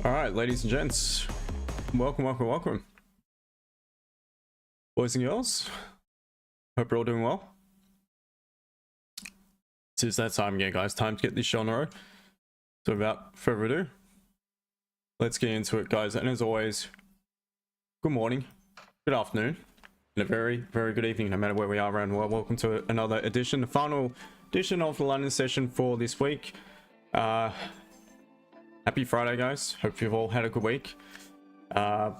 All right, ladies and gents, welcome, boys and girls. Hope you're all doing well. It's that time again, guys. Time to get this show on the road. So without further ado, let's get into it, guys. And as always, good morning, good afternoon, and a very good evening, no matter where we are around the world. Welcome to another edition, the final edition of the London session for this week. Happy Friday, guys. Hope you've all had a good week. For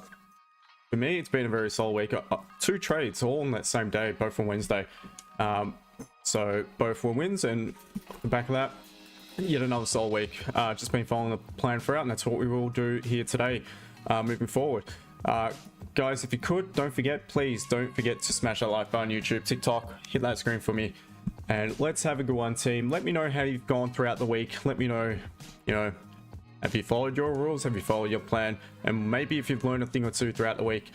me, it's been a very solid week. 2 trades all on that same day, both on Wednesday. So both were wins, and the back of that, yet another solid week. Just been following the plan throughout, and that's what we will do here today, moving forward. Guys, if you could, please don't forget to smash that like button on YouTube, TikTok, hit that screen for me, and let's have a good one, team. Let me know how you've gone throughout the week. Let me know, have you followed your rules? Have you followed your plan? And maybe if you've learned a thing or two throughout the week,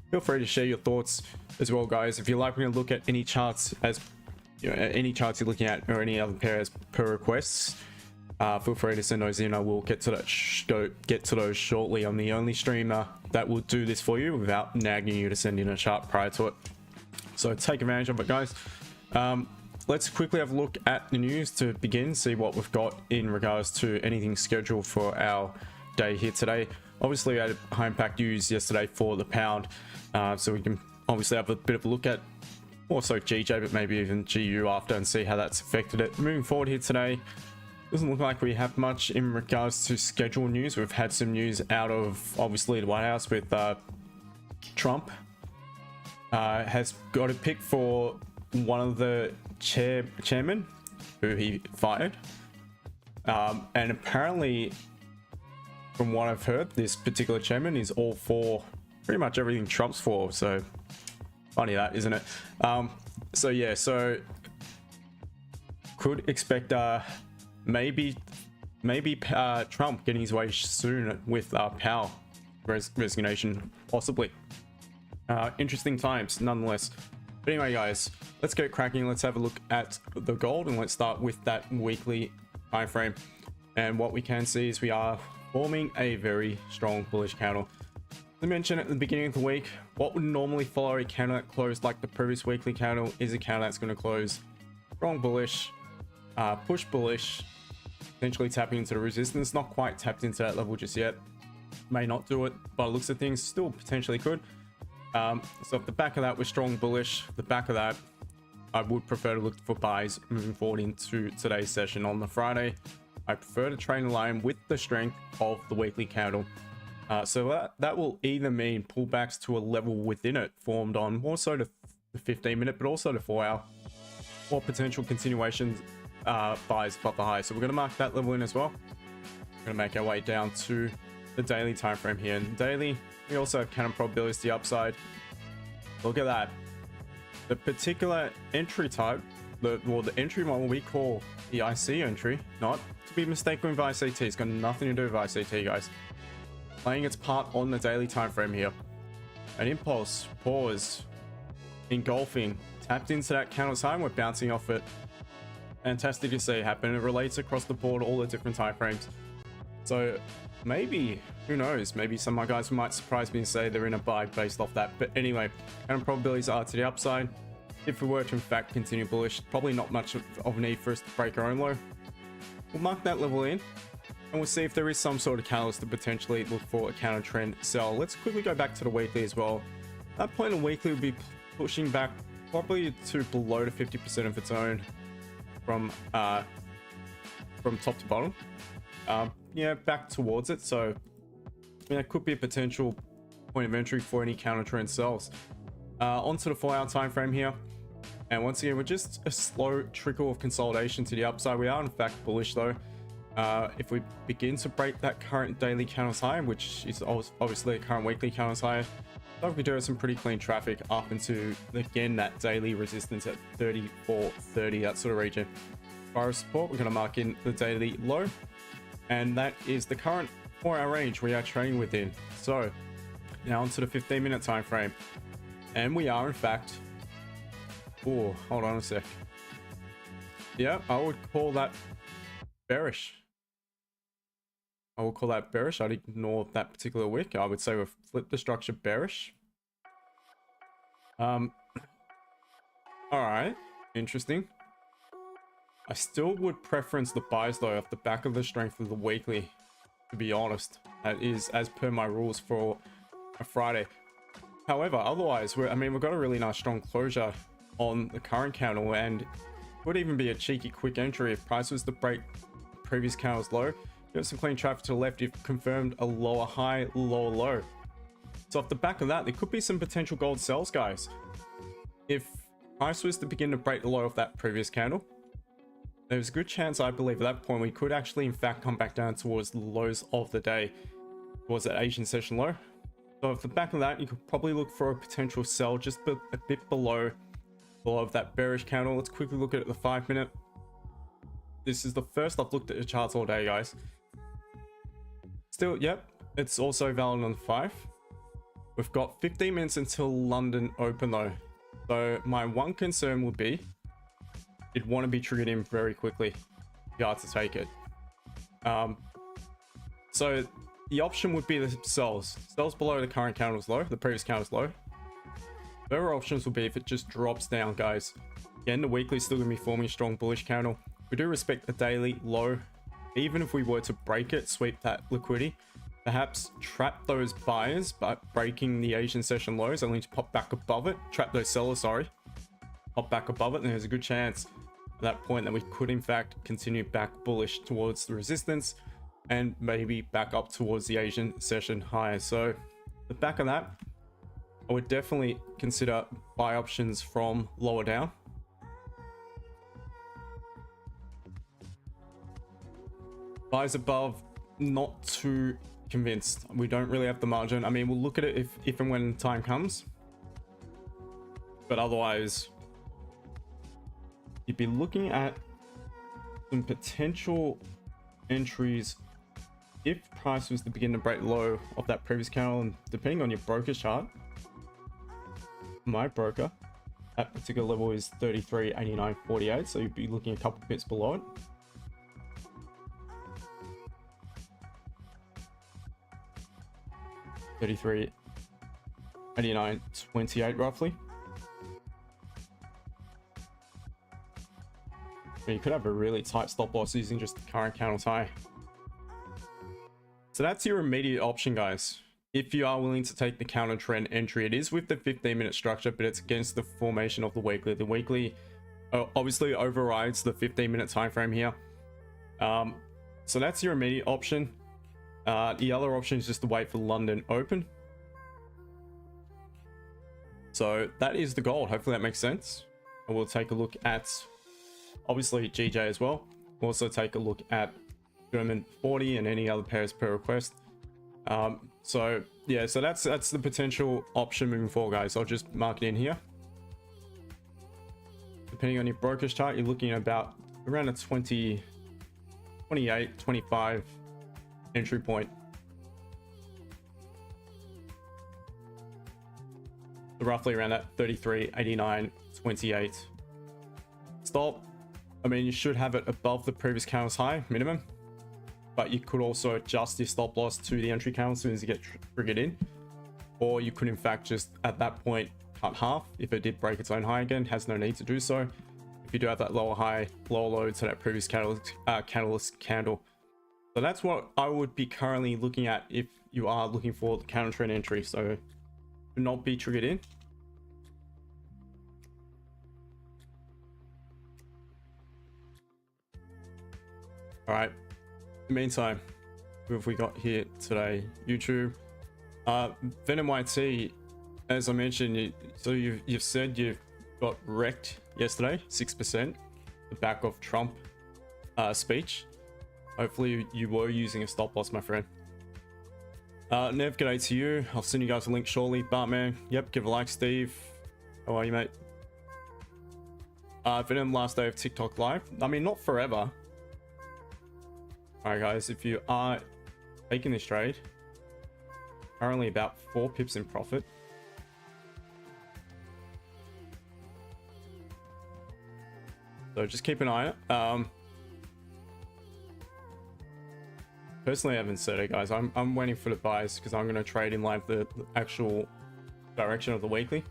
feel free to share your thoughts as well, guys. If you'd like me to look at any charts, as any charts you're looking at, or any other pairs per requests, feel free to send those in. I will get to those shortly. I'm the only streamer that will do this for you without nagging you to send in a chart prior to it. So take advantage of it, guys. Let's quickly have a look at the news to begin, see what we've got in regards to anything scheduled for our day here today. Obviously, we had high impact news yesterday for the pound, so we can obviously have a bit of a look at also GJ, but maybe even GU after, and see how that's affected it. Moving forward here today, doesn't look like we have much in regards to schedule news. We've had some news out of obviously the White House with Trump has got a pick for one of the chairmen who he fired, and apparently from what I've heard, this particular chairman is all for pretty much everything Trump's for. So funny that, isn't it? So yeah, so could expect maybe Trump getting his way soon with Powell resignation, possibly. Interesting times nonetheless. But anyway, guys, let's get cracking. Let's have a look at the gold, and let's start with that weekly time frame. And what we can see is we are forming a very strong bullish candle. As I mentioned at the beginning of the week, what would normally follow a candle that closed like the previous weekly candle is a candle that's going to close strong bullish, push bullish, potentially tapping into the resistance. Not quite tapped into that level just yet. May not do it, by the looks of things, still potentially could. So if the back of that was strong bullish, the back of that, I would prefer to look for buys moving forward into today's session on the Friday. I prefer to trade in line with the strength of the weekly candle. So that will either mean pullbacks to a level within it formed on more so the 15-minute, but also the 4-hour, or potential continuations buys above the high. So we're going to mark that level in as well. We're going to make our way down to the daily time frame here. And daily, we also have counter probabilities to the upside. Look at that. The particular entry type, the entry one we call the IC entry, not to be mistaken with A.C.T. It's got nothing to do with A.C.T, guys. Playing its part on the daily time frame here. An impulse, pause, engulfing, tapped into that candle's high, and we're bouncing off it. Fantastic to see happen. It relates across the board, all the different time frames. So maybe, who knows, maybe some of my guys might surprise me and say they're in a buy based off that. But anyway, counter probabilities are to the upside. If we were to in fact continue bullish, probably not much of a need for us to break our own low. We'll mark that level in, and we'll see if there is some sort of catalyst to potentially look for a counter trend sell. Let's quickly go back to the weekly as well. That point in the weekly will be pushing back probably to below the 50% of its own from top to bottom. Yeah, back towards it. So that could be a potential point of entry for any counter trend sells. Onto the 4-hour time frame here, and once again, we're just a slow trickle of consolidation to the upside. We are in fact bullish though. If we begin to break that current daily candle's high, which is obviously a current weekly candle's high, so we do have some pretty clean traffic up into, again, that daily resistance at 34.30, that sort of region. As far as support, we're going to mark in the daily low, and that is the current 4-hour range we are trading within. So now onto the 15-minute time frame, and we are in fact, oh, hold on a sec. Yeah, I would call that bearish. I will call that bearish. I'd ignore that particular wick. I would say we've flipped the structure bearish. All right, interesting. I still would preference the buys though off the back of the strength of the weekly, to be honest. That is as per my rules for a Friday. However, otherwise, we've got a really nice strong closure on the current candle, and would even be a cheeky quick entry if price was to break previous candle's low. Got some clean traffic to the left. You've confirmed a lower high, lower low. So off the back of that, there could be some potential gold sells, guys. If price was to begin to break the low of that previous candle, there's a good chance, I believe, at that point we could actually in fact come back down towards the lows of the day, towards that Asian session low. So off the back of that, you could probably look for a potential sell just a bit below of that bearish candle. Let's quickly look at the 5-minute. This is the first I've looked at the charts all day, guys. Still, yep, it's also valid on the 5. We've got 15 minutes until London open though. So my one concern would be you'd want to be triggered in very quickly if you are to take it. So the option would be the sells below the current candle's low, the previous candle's low. Better options will be if it just drops down, guys. Again, the weekly is still going to be forming a strong bullish candle. We do respect the daily low. Even if we were to break it, sweep that liquidity, perhaps trap those buyers by breaking the Asian session lows, only to pop back above it. Trap those sellers, sorry. Pop back above it, and there's a good chance at that point that we could in fact continue back bullish towards the resistance and maybe back up towards the Asian session high. So the back of that, I would definitely consider buy options from lower down. Buys above, not too convinced. We don't really have the margin. We'll look at it if and when time comes, but otherwise you'd be looking at some potential entries if price was to begin to break low of that previous candle, and depending on your broker's chart. My broker, that particular level is 33.8948, so you'd be looking a couple bits below it. $33.8928 roughly. You could have a really tight stop loss using just the current candle's high. So that's your immediate option, guys. If you are willing to take the counter trend entry, it is with the 15-minute structure, but it's against the formation of the weekly. The weekly obviously overrides the 15-minute time frame here. So that's your immediate option. The other option is just to wait for London open. So that is the gold. Hopefully that makes sense. And we'll take a look at obviously GJ as well. We'll also take a look at German 40 and any other pairs per request. So yeah, so that's the potential option moving forward, guys. I'll just mark it in here. Depending on your broker's chart, you're looking at about around a 20, 28, 25 entry point. So roughly around that 33.8928 stop. You should have it above the previous candle's high minimum, but you could also adjust your stop loss to the entry candle as soon as you get triggered in, or you could in fact just at that point cut half. If it did break its own high again, has no need to do so. If you do have that lower high, lower low to that previous catalyst candle. So that's what I would be currently looking at if you are looking for the counter trend entry. So do not be triggered in. All right, in the meantime, who have we got here today? YouTube. Venom YT, as I mentioned, you've said you've got wrecked yesterday, 6%, the back of Trump speech. Hopefully you were using a stop loss, my friend. Nev, g'day to you. I'll send you guys a link shortly. Bartman, yep, give a like. Steve, how are you, mate? Venom, last day of TikTok live. Not forever. All right, guys, if you are taking this trade, currently about 4 pips in profit. So just keep an eye on it. personally haven't said it, guys. I'm waiting for the buys because I'm going to trade in line with the actual direction of the weekly.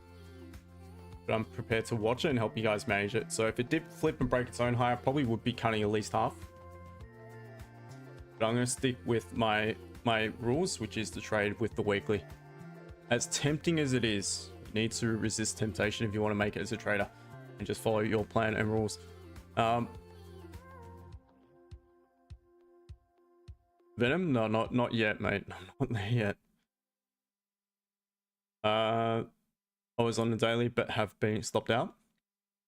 But I'm prepared to watch it and help you guys manage it. So if it did flip and break its own high, I probably would be cutting at least half. But I'm going to stick with my rules, which is to trade with the weekly. As tempting as it is, you need to resist temptation if you want to make it as a trader and just follow your plan and rules. Venom? No, not yet, mate. I'm not there yet. I was on the daily, but have been stopped out.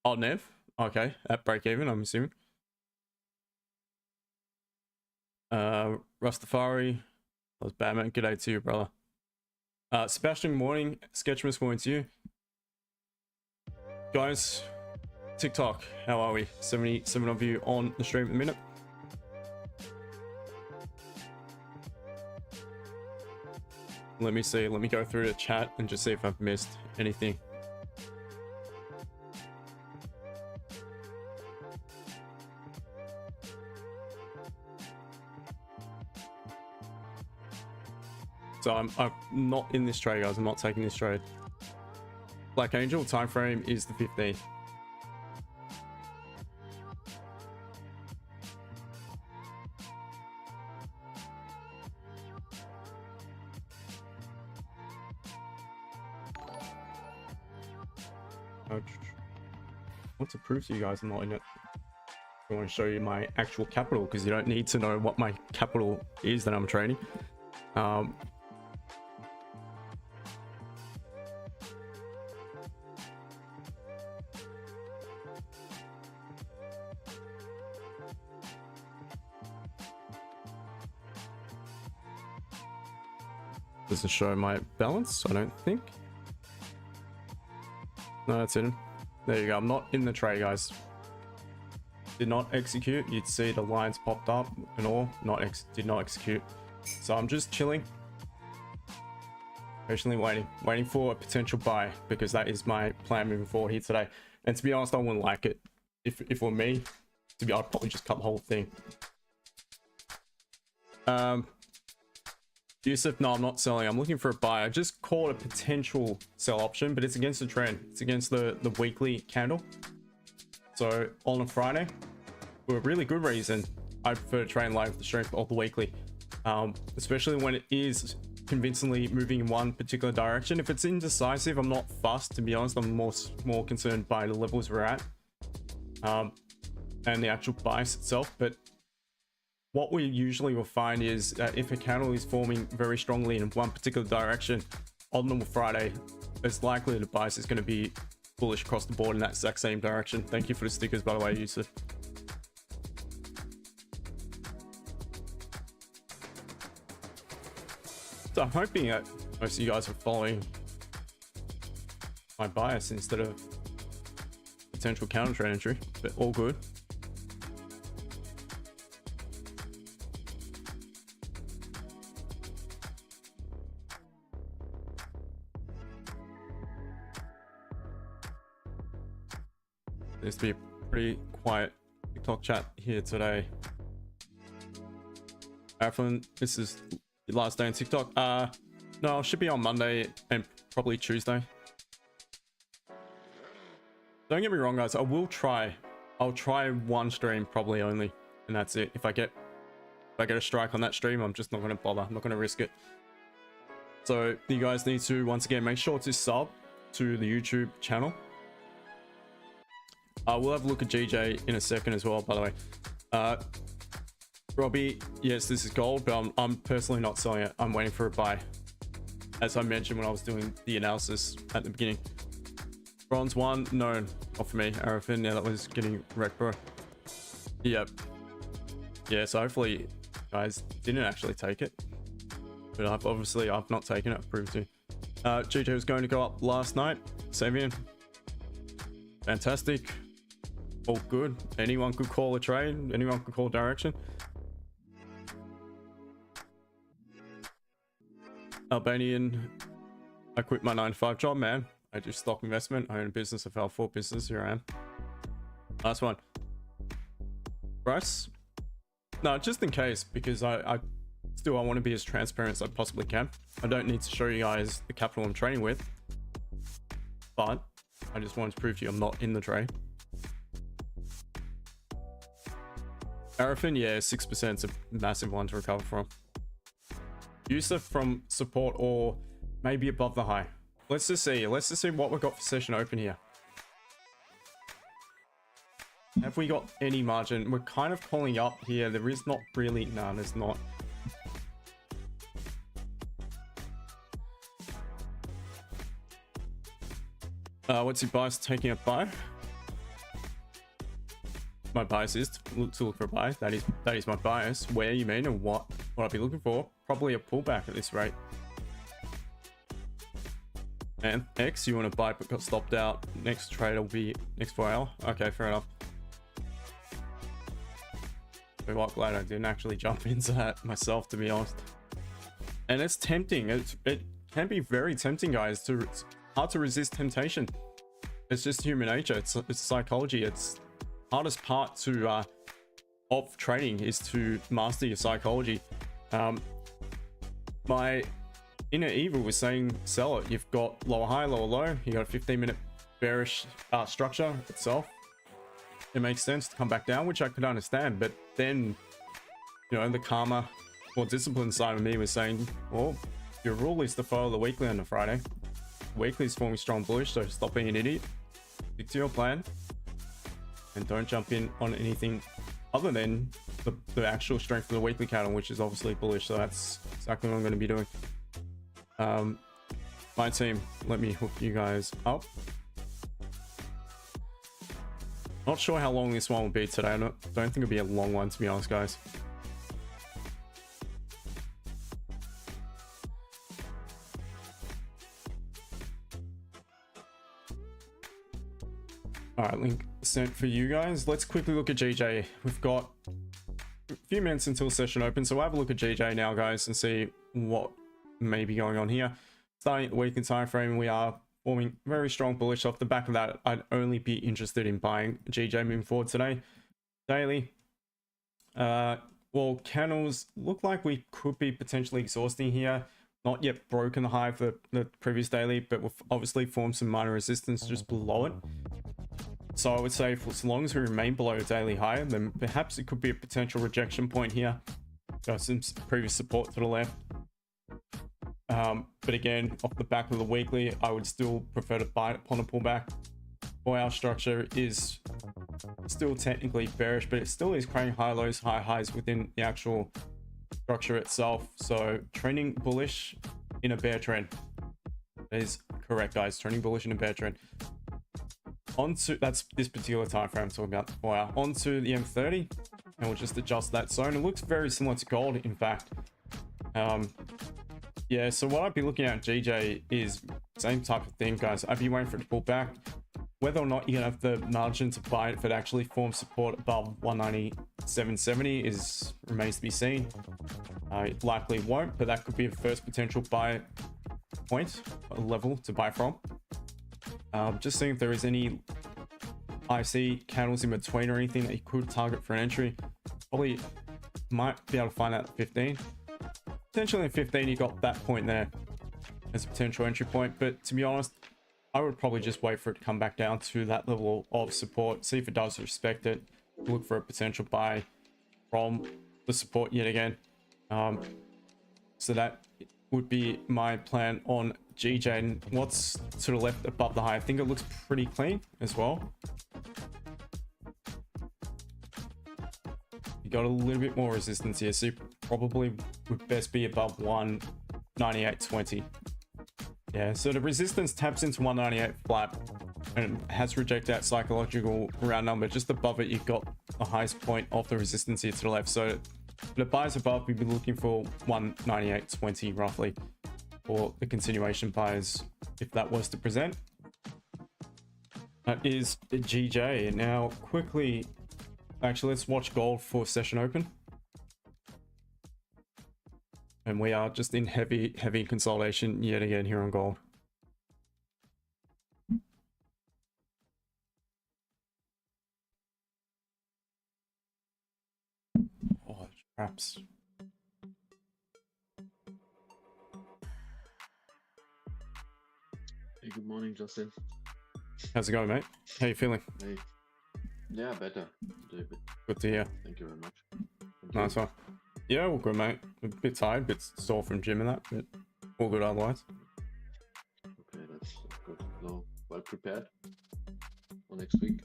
Oh, Nev? Okay, at break even, I'm assuming. Rastafari. That was bad, man. G'day to you, brother. Sebastian, morning. Sketchmas, morning to you. Guys, TikTok, how are we? 77 of you on the stream at the minute. Let me see. Let me go through the chat and just see if I've missed anything. So I'm not in this trade, guys. I'm not taking this trade. Black Angel time frame is the 15th. I want to prove to you guys I'm not in it. I want to show you my actual capital because you don't need to know what my capital is that I'm trading. Does it show my balance? I don't think. No, that's it. There you go. I'm not in the trade, guys. Did not execute. You'd see the lines popped up and all. Did not execute. So I'm just chilling. Patiently waiting for a potential buy because that is my plan moving forward here today. And to be honest, I wouldn't like it if it were me. I'd probably just cut the whole thing. Yusuf, no, I'm not selling. I'm looking for a buy. I just called a potential sell option, but it's against the trend. It's against the weekly candle. So on a Friday, for a really good reason, I prefer to trade live the strength of the weekly, especially when it is convincingly moving in one particular direction. If it's indecisive, I'm not fussed, to be honest. I'm more concerned by the levels we're at and the actual bias itself. But what we usually will find is that if a candle is forming very strongly in one particular direction on normal Friday, it's likely the bias is going to be bullish across the board in that exact same direction. Thank you for the stickers, by the way, Yusuf. So I'm hoping that most of you guys are following my bias instead of potential counter trade entry, but all good. There's to be a pretty quiet TikTok chat here today. Aflin, this is your last day on TikTok. No, it should be on Monday and probably Tuesday. Don't get me wrong, guys. I'll try one stream probably only, and that's it. If I get a strike on that stream, I'm just not going to bother. I'm not going to risk it. So you guys need to once again make sure to sub to the YouTube channel. We'll have a look at GJ in a second as well, by the way. Robbie, yes, this is gold, but I'm personally not selling it. I'm waiting for a buy, as I mentioned when I was doing the analysis at the beginning. Bronze 1, no, not for me. Arafin, yeah, that was getting wrecked, bro. Yep. Yeah, so hopefully guys didn't actually take it, but I've not taken it. I've proved to. GJ was going to go up last night. Savian, fantastic. All good. Anyone could call a trade. Anyone could call direction. Albanian, I quit my 9-to-5 job, man. I do stock investment. I own a business. I failed 4 business. Here I am. Last one. Price? No, just in case, because I Still, I want to be as transparent as I possibly can. I don't need to show you guys the capital I'm trading with, but I just wanted to prove to you I'm not in the trade. Paraffin, yeah, 6% is a massive one to recover from. Use it from support or maybe above the high. Let's just see what we've got for session open here. Have we got any margin? We're kind of calling up here. There is not really, no, there's not. What's your bias taking a buy? My bias is to look for a buy. That is my bias. Where you mean and what I'd be looking for? Probably a pullback at this rate. And X, you want to buy but got stopped out. Next trade will be next 4 hour. Okay, fair enough. I'm glad I didn't actually jump into that myself, to be honest. And it's tempting. It can be very tempting, guys. It's hard to resist temptation. It's just human nature. It's psychology. It's hardest part to of trading is to master your psychology. My inner evil was saying sell it. You've got lower high, lower low. You got a 15-minute bearish structure itself. It makes sense to come back down, which I could understand. But then, you know, the calmer, more disciplined side of me was saying, well, your rule is to follow the weekly on the Friday. Weekly is forming strong bullish, so stop being an idiot. Stick to your plan. And don't jump in on anything other than the actual strength of the weekly candle, which is obviously bullish. So that's exactly what I'm going to be doing. My team, let me hook you guys up. Not sure how long this one will be today. I don't think it'll be a long one, to be honest, guys. All right, link sent for you guys. Let's quickly look at GJ. We've got a few minutes until session open, so we'll have a look at GJ now, guys, and see what may be going on here. Starting at the weekly time frame, we are forming very strong bullish. Off the back of that, I'd only be interested in buying GJ moving forward today. Daily, well, candles look like we could be potentially exhausting here. Not yet broken the high for the previous daily, but we've obviously formed some minor resistance just below it. So I would say for as long as we remain below a daily high, then perhaps it could be a potential rejection point here. Got some previous support to the left. But again, off the back of the weekly, I would still prefer to buy it upon a pullback. Our structure is still technically bearish, but it still is creating high lows, high highs within the actual structure itself. So trending bullish in a bear trend. That is correct, guys. Trending bullish in a bear trend. Onto, that's this particular time frame I'm talking about. Wow. Onto the M30, and we'll just adjust that zone. It looks very similar to gold, in fact. Yeah, so what I'd be looking at GJ is same type of thing, guys. I'd be waiting for it to pull back. Whether or not you're gonna have the margin to buy it if it actually forms support above 197.70 remains to be seen. It likely won't, but that could be a first potential buy point, a level to buy from. Just seeing if there is any IC candles in between or anything that you could target for an entry. Probably might be able to find out at 15. Potentially in 15, you got that point there as a potential entry point. But to be honest, I would probably just wait for it to come back down to that level of support. See if it does respect it. Look for a potential buy from the support yet again. So that would be my plan on GJ. And what's to the left above the high? I think it looks pretty clean as well. You got a little bit more resistance here, so you probably would best be above 198.20. Yeah, so the resistance taps into 198 flat and has rejected that psychological round number. Just above it, you've got the highest point of the resistance here to the left. So the buys above, we'd be looking for 198.20 roughly for the continuation buys if that was to present. That is the GJ. Now quickly, actually, let's watch gold for session open. And we are just in heavy consolidation yet again here on gold. Oh, traps. Hey, good morning, Justin. How's it going, mate? How you feeling? Hey, yeah, better today, but Good to hear. thank you very much. And Nice you? one. Yeah, all good, mate. A bit tired, bit sore from gym and that, but all good otherwise. Okay, that's good. So, well prepared for next week?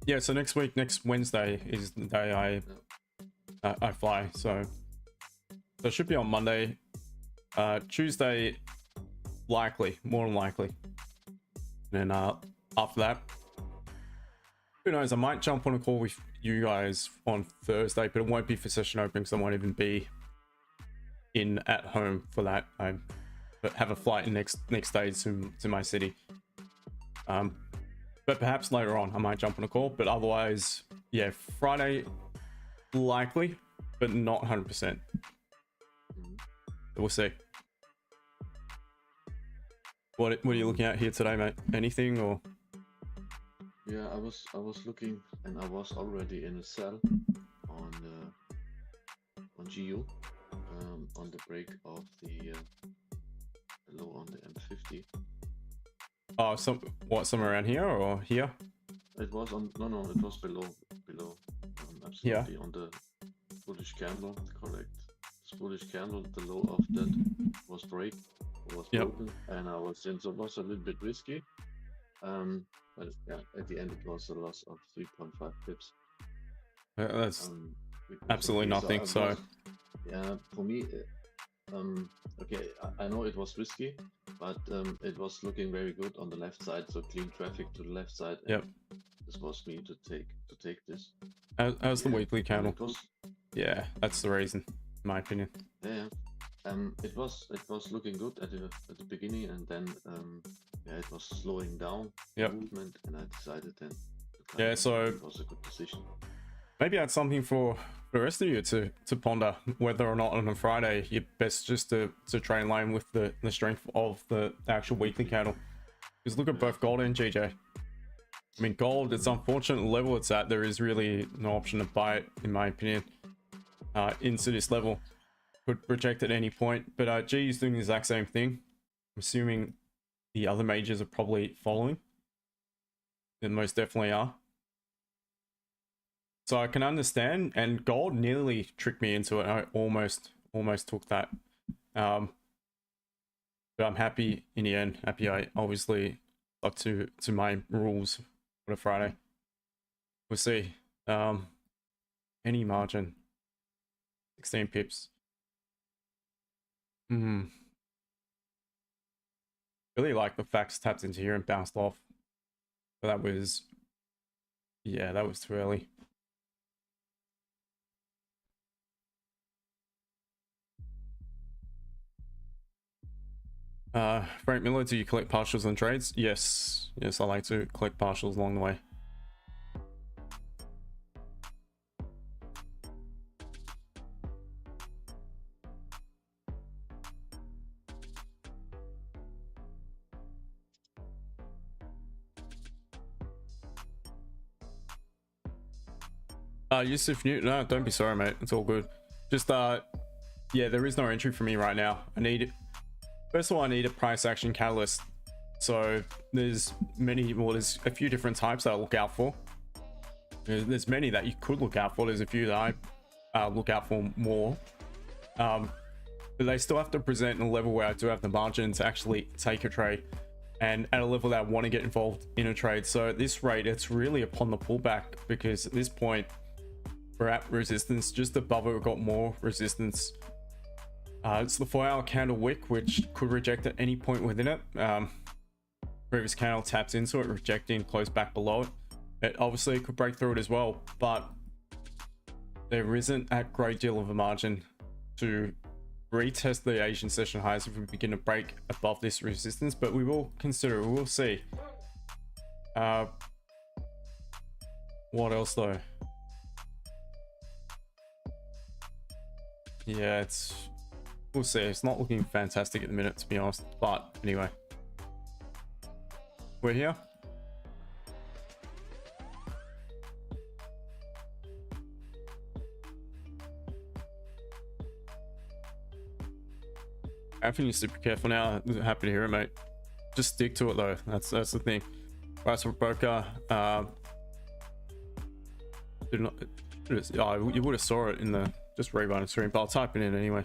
Yeah. So next week, next Wednesday is the day I fly. So it should be on Monday. Tuesday, likely, more than likely. And then after that, who knows? I might jump on a call with you guys on Thursday, but it won't be for session opening, so I won't even be in at home for that. I have a flight next day to my city. But perhaps later on I might jump on a call. But otherwise, yeah, Friday likely, but not 100%. We'll see. What are you looking at here today, mate? Anything or? Yeah, I was looking, and I was already in a sell on GU on the break of the low on the M50. Oh, somewhere around here or here? It was on no, it was below absolutely on the bullish candle, correct. This bullish candle, the low of that was broken, and I was in, so it was a little bit risky. But yeah, at the end it was a loss of 3.5 pips. That's absolutely nothing. So yeah, for me, okay, I know it was risky, but it was looking very good on the left side, so clean traffic to the left side. Yep. This was me to take this. How's the weekly candle? Was, yeah, that's the reason, in my opinion. Yeah. It was looking good at the beginning, and then yeah, it was slowing down movement, and I decided then to yeah, so it was a good decision. Maybe that's something for the rest of you to ponder, whether or not on a Friday you're best just to trade in line with the strength of the actual weekly candle. Because look at both gold and GJ. I mean, gold, it's unfortunate the level it's at, there is really no option to buy it, in my opinion, into this level. Could reject at any point, but G is doing the exact same thing. I'm assuming the other majors are probably following. They most definitely are. So I can understand, and gold nearly tricked me into it. I almost took that. But I'm happy in the end. Happy I obviously stuck to my rules for the Friday. We'll see. Any margin. 16 pips. Really like the facts tapped into here and bounced off. But that was, yeah, that was too early. Frank Miller, do you collect partials and trades? Yes, I like to collect partials along the way. Yusuf Newton, no, don't be sorry, mate. It's all good. Just yeah, there is no entry for me right now. First of all, I need a price action catalyst. So there's there's a few different types that I look out for. There's many that you could look out for. There's a few that I look out for more. But they still have to present in a level where I do have the margin to actually take a trade, and at a level that I want to get involved in a trade. So at this rate, it's really upon the pullback, because at this point we're at resistance. Just above it, we've got more resistance. It's the 4-hour candle wick, which could reject at any point within it. Previous candle taps into it, rejecting, close back below it. It obviously could break through it as well, but there isn't a great deal of a margin to retest the Asian session highs if we begin to break above this resistance. But we will consider it. We will see. What else though? Yeah, we'll see. It's not looking fantastic at the minute, to be honest. But anyway, we're here. Anthony's super careful now. Happy to hear it, mate. just stick to it though. That's the thing. Price for broker. Did not. Oh, you would have saw it in the just rerun stream, but I'll type it in anyway.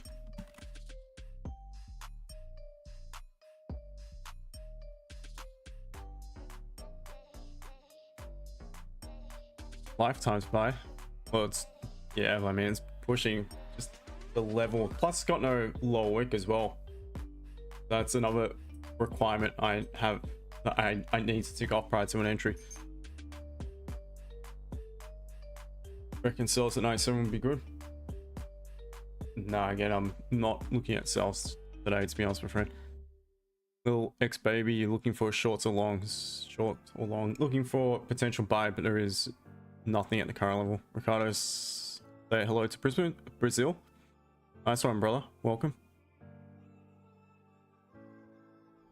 Lifetime's buy. Well, it's, yeah, I mean, it's pushing just the level. Plus, it's got no low wick as well. That's another requirement I have that I need to tick off prior to an entry. Reckon sells at 97 would be good. Nah, again, I'm not looking at sells today, to be honest, my friend. Little X baby, you're looking for shorts or longs, short or long, looking for potential buy, but there is nothing at the current level. Ricardo, say hello to Brazil. Nice one, brother. Welcome.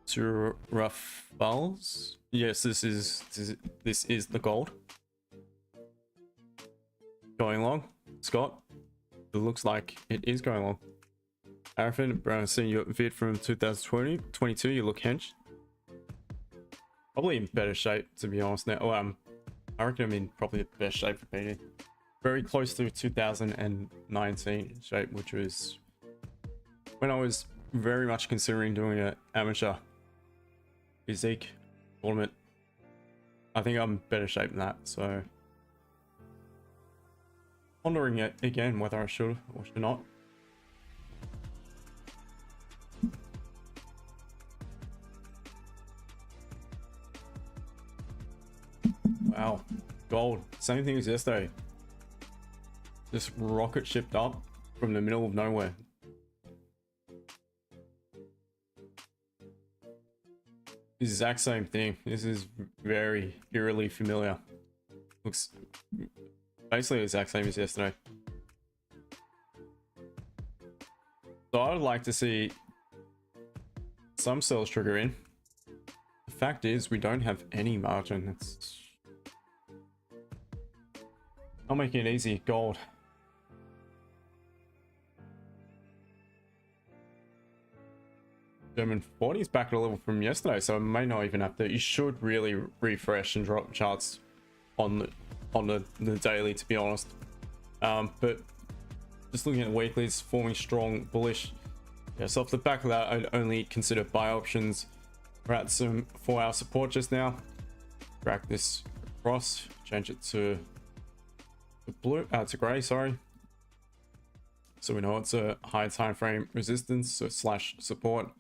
To Rafals. Yes, this is the gold. Going long, Scott. It looks like it is going long. Arafin, seeing your vid from 2022, you look hench. Probably in better shape, to be honest now. I reckon I'm in probably the best shape for PD. Very close to 2019 shape, which was when I was very much considering doing an amateur physique tournament. I think I'm better shape than that, so pondering it again whether I should or should not. Wow, gold, same thing as yesterday. Just rocket shipped up from the middle of nowhere. Exact same thing. This is very eerily familiar. Looks basically the exact same as yesterday. So I would like to see some sells trigger in. The fact is we don't have any margin. It's not making it easy. Gold. German 40 is back at a level from yesterday, so it may not even have to. You should really refresh and drop charts on the daily, to be honest. But just looking at weeklies, forming strong bullish. Yeah, so off the back of that, I'd only consider buy options. We're at some 4-hour support just now. Drag this across, change it to blue, to gray, sorry. So we know it's a high time frame resistance, so / support.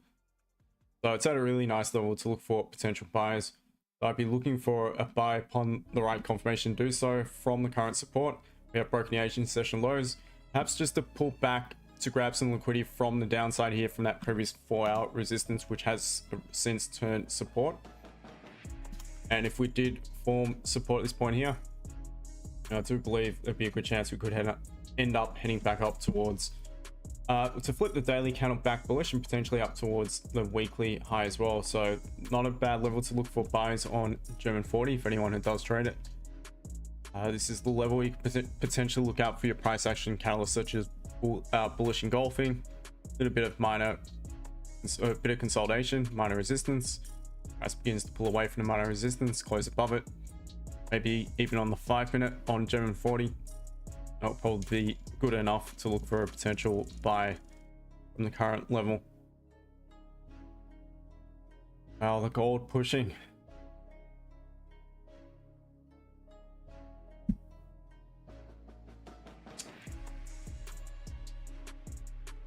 So it's at a really nice level to look for potential buys. So I'd be looking for a buy upon the right confirmation to do so from the current support. We have broken the 18 session lows, perhaps just to pull back to grab some liquidity from the downside here from that previous 4-hour resistance, which has since turned support. And if we did form support at this point here, I do believe there'd be a good chance we could end up heading back up towards to flip the daily candle back bullish and potentially up towards the weekly high as well. So not a bad level to look for buys on German 40 for anyone who does trade it. This is the level you can potentially look out for your price action catalysts such as bullish engulfing, a bit of consolidation, minor resistance. Price begins to pull away from the minor resistance, close above it. Maybe even on the 5-minute on German 40. That'll probably be good enough to look for a potential buy from the current level. Wow, the gold pushing.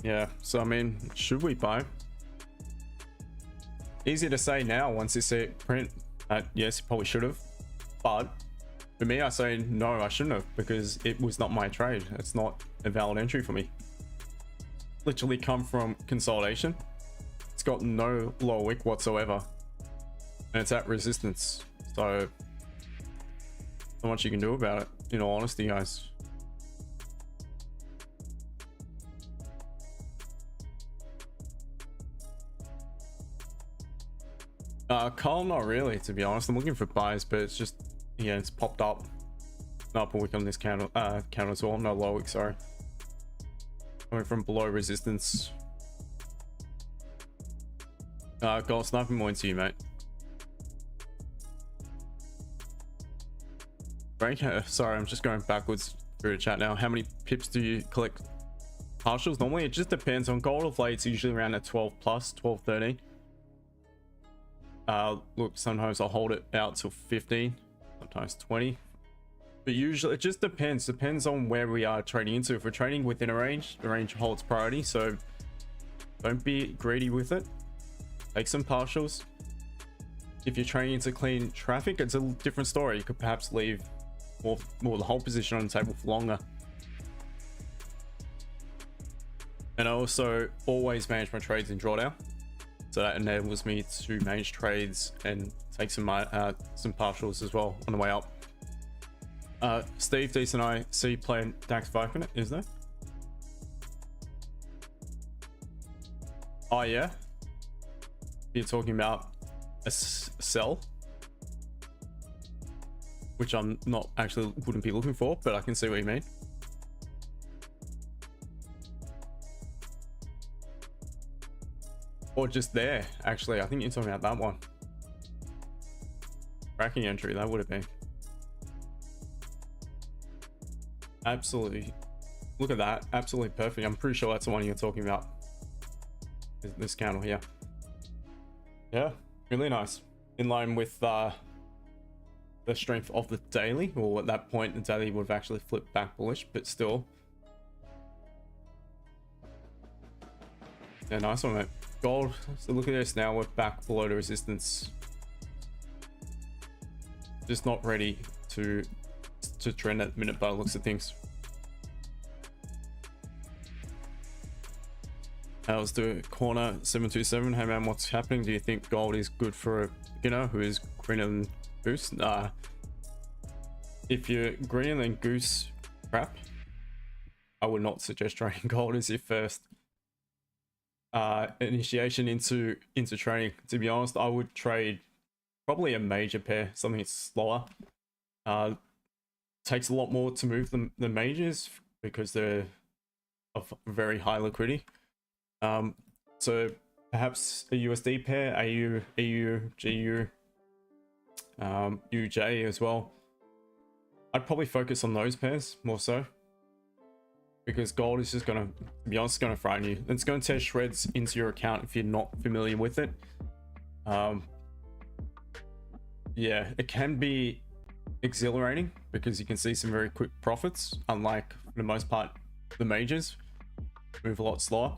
Yeah, so I mean, should we buy? Easy to say now once you see it print. Yes, you probably should have. But for me, I say no, I shouldn't have, because it was not my trade. It's not a valid entry for me. Literally come from consolidation. It's got no low wick whatsoever, and it's at resistance. So not much you can do about it, in all honesty, guys. Call, not really, to be honest. I'm looking for buys, but it's just, yeah, it's popped up. No upper wick on this counter as well. No low wick, sorry. Coming from below resistance. Gold sniping more into you, mate. Frank, sorry, I'm just going backwards through the chat now. How many pips do you collect partials? Normally, it just depends on gold of late. It's usually around a 12 plus, 12, 13. Look, sometimes I'll hold it out till 15, sometimes 20. But usually, it just depends on where we are trading into. If we're trading within a range, the range holds priority. So don't be greedy with it. Take some partials. If you're trading into clean traffic, it's a different story. You could perhaps leave more the whole position on the table for longer. And I also always manage my trades in drawdown, so that enables me to manage trades and take some partials as well on the way up. Steve, decent, I see you playing DAX 5 minute, is there? Oh yeah, you're talking about a sell, which I'm not actually wouldn't be looking for, but I can see what you mean. Or just there, actually. I think you're talking about that one. Tracking entry, that would have been. Absolutely. Look at that. Absolutely perfect. I'm pretty sure that's the one you're talking about. This candle here. Yeah, really nice. In line with the strength of the daily, or at that point the daily would have actually flipped back bullish, but still. Yeah, nice one, mate. Gold, so look at this now, we're back below the resistance. Just not ready to trend at the minute by the looks of things. How's the corner 727? Hey man, what's happening? Do you think gold is good for a beginner who is greener than goose? Nah. If you're greener than goose crap, I would not suggest trading gold as your first initiation into trading. To be honest, I would trade probably a major pair, something that's slower. Takes a lot more to move the majors because they're of very high liquidity. So perhaps a USD pair, AU, GU, UJ as well. I'd probably focus on those pairs more so, because gold is just gonna, to be honest, gonna frighten you. It's gonna tear shreds into your account if you're not familiar with it. Yeah, it can be exhilarating because you can see some very quick profits, unlike for the most part the majors move a lot slower.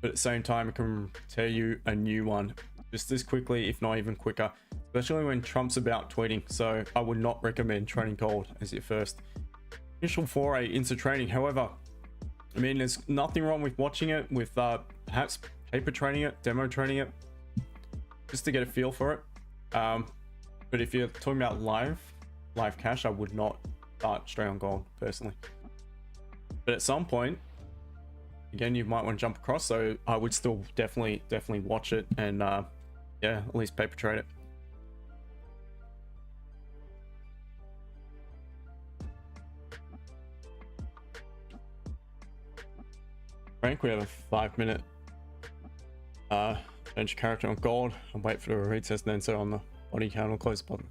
But at the same time, it can tear you a new one just as quickly, if not even quicker, especially when Trump's about tweeting. So I would not recommend trading gold as your first initial foray into trading. However, I mean, there's nothing wrong with watching it, with perhaps paper trading it, demo trading it, just to get a feel for it. But if you're talking about live cash, I would not start straight on gold personally. But at some point, again, you might want to jump across, so I would still definitely watch it and yeah, at least paper trade it. Frank, we have a 5-minute change character on gold and wait for the retest, and then so on the body candle close button.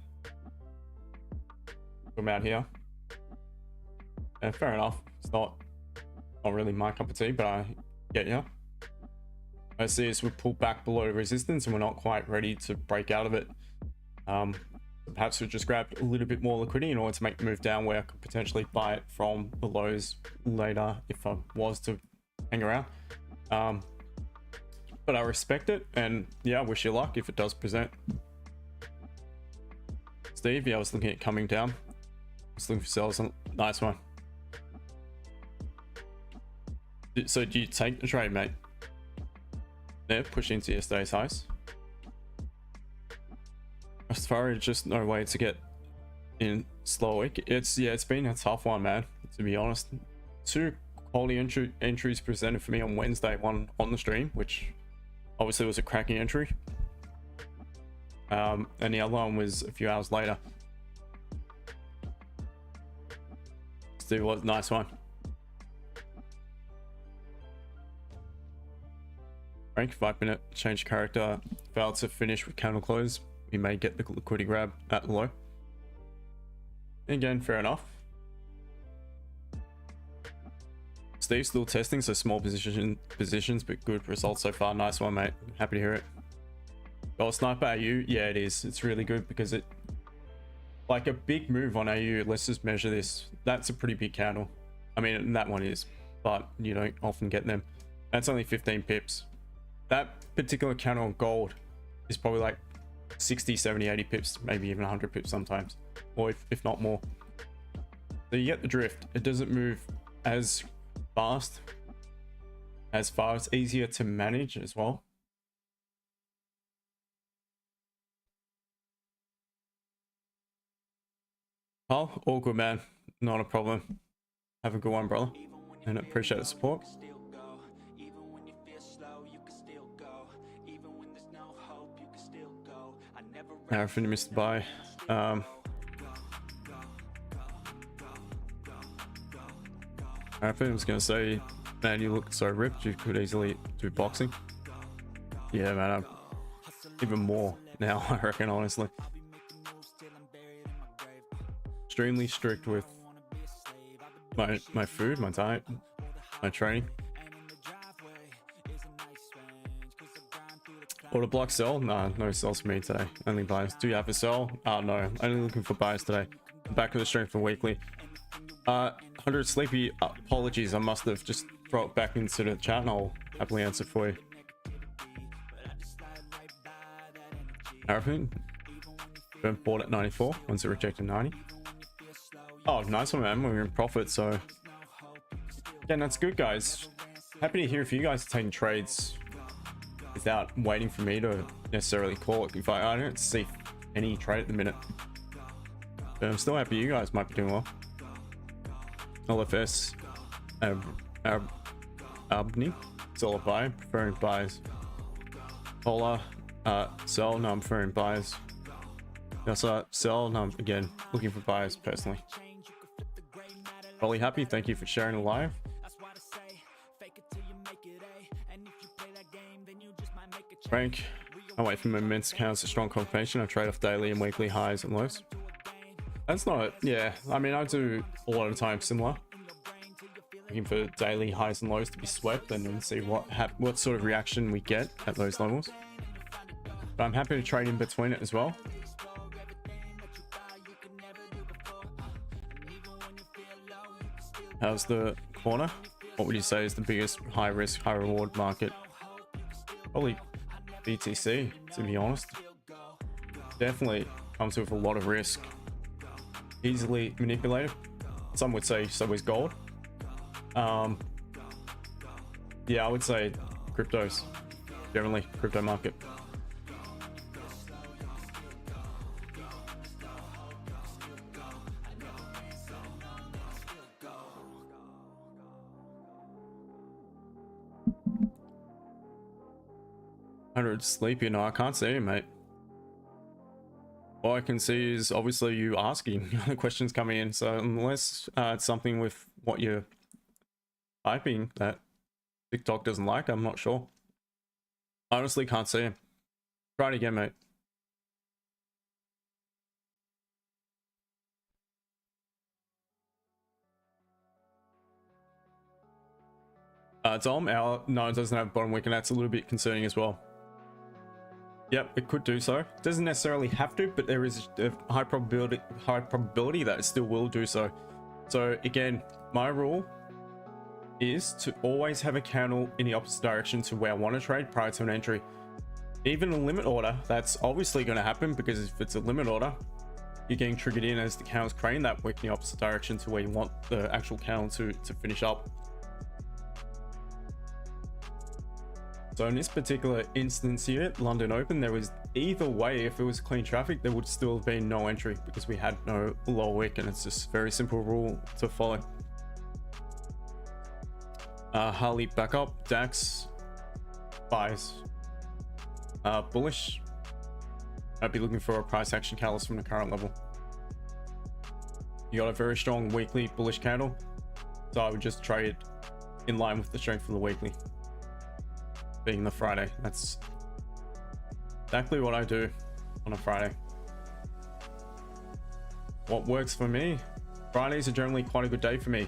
Come out here. Yeah, fair enough. It's not really my cup of tea, but I get ya. I see as we pull back below resistance and we're not quite ready to break out of it. Perhaps we just grabbed a little bit more liquidity in order to make the move down, where I could potentially buy it from the lows later if I was to hang around. But I respect it, and yeah, I wish you luck if it does present. Steve, yeah, I was looking at coming down. I was looking for sales. Nice one. So do you take the trade, mate? There, push into yesterday's highs. As far as just no way to get in slow week. It's been a tough one, man, to be honest. 2 quality entries presented for me on Wednesday, one on the stream, which obviously was a cracking entry. And the other one was a few hours later. Still was a nice one. Rank 5-minute change character, failed to finish with candle close. We may get the liquidity grab at the low. Again, fair enough. Steve's still testing, so small positions, but good results so far. Nice one, mate. Happy to hear it. Gold Sniper AU, yeah, it is. It's really good because it, like a big move on AU. Let's just measure this. That's a pretty big candle. I mean, that one is, but you don't often get them. That's only 15 pips. That particular candle on gold is probably like 60, 70, 80 pips, maybe even 100 pips sometimes, or if not more. So you get the drift. It doesn't move as fast, as far. It's easier to manage as well. Oh, all good, man. Not a problem. Have a good one, brother, and appreciate the support. Everything you missed the buy. I was gonna say, man, you look so ripped. You could easily do boxing. Yeah, man. I'm even more now, I reckon, honestly. Extremely strict with my food, my diet, my training. Order block sell? Nah, no sells for me today. Only buys. Do you have a sell? No. Only looking for buys today. Back with the strength for weekly. 100 sleepy. Apologies. I must have just brought it back into the chat and I'll happily answer for you. Everything. Bought at 94. Once it rejected 90. Oh, nice one, man. We're in profit, so again, that's good, guys. Happy to hear if you guys are taking trades without waiting for me to necessarily call it. If I don't see any trade at the minute, but I'm still happy you guys might be doing well. LFS, Abney, sell or buy, preferring buys. Polar, sell, no, I'm preferring buys. Also, sell, no, I'm again looking for buys personally. Probably happy. Thank you for sharing the live. Rank. I wait for immense counts of strong confirmation. I trade off daily and weekly highs and lows. That's not, yeah. I mean, I do a lot of times similar. Looking for daily highs and lows to be swept and then see what sort of reaction we get at those levels. But I'm happy to trade in between it as well. How's the corner? What would you say is the biggest high risk, high reward market? Probably BTC, to be honest. Definitely comes with a lot of risk. Easily manipulated. Some would say so is gold. Yeah, I would say cryptos. Generally, crypto market. Sleepy? No, I can't see you, mate. All I can see is obviously you asking the questions coming in. So unless it's something with what you're typing that TikTok doesn't like, I'm not sure. I honestly can't see him. Try it again, mate. Dom, no, it doesn't have bottom wick, and that's a little bit concerning as well. Yep, it could do so. Doesn't necessarily have to, but there is a high probability that it still will do so. So again, my rule is to always have a candle in the opposite direction to where I want to trade prior to an entry. Even a limit order, that's obviously going to happen, because if it's a limit order, you're getting triggered in as the candle's creating that wick in the opposite direction to where you want the actual candle to finish up. So in this particular instance here, London Open, there was either way, if it was clean traffic, there would still have been no entry because we had no low wick, and it's just a very simple rule to follow. Harley back up, DAX buys. Bullish. I'd be looking for a price action catalyst from the current level. You got a very strong weekly bullish candle, so I would just trade in line with the strength of the weekly. being the Friday. That's exactly what I do on a Friday. What works for me? Fridays are generally quite a good day for me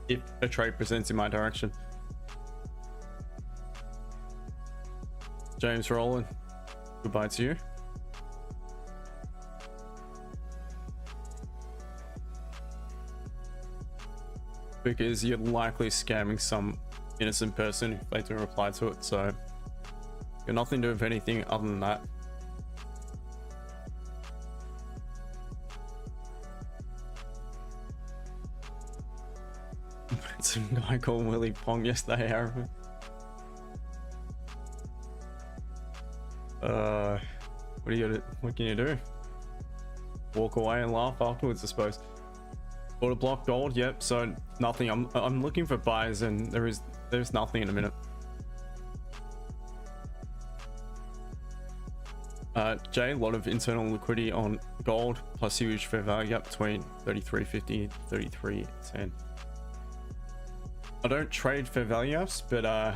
if a trade presents in my direction. James Rowland, goodbye to you. Because you're likely scamming some innocent person if they do reply to it, so you're nothing to do with anything other than that. Some guy called Willie Pong yesterday, Aaron. What can you do? Walk away and laugh afterwards, I suppose. Order block gold, yep. So nothing. I'm looking for buys, and there's nothing in a minute. Jay, a lot of internal liquidity on gold plus huge fair value gap between 33.50 and 33.10. I don't trade fair value ups, but I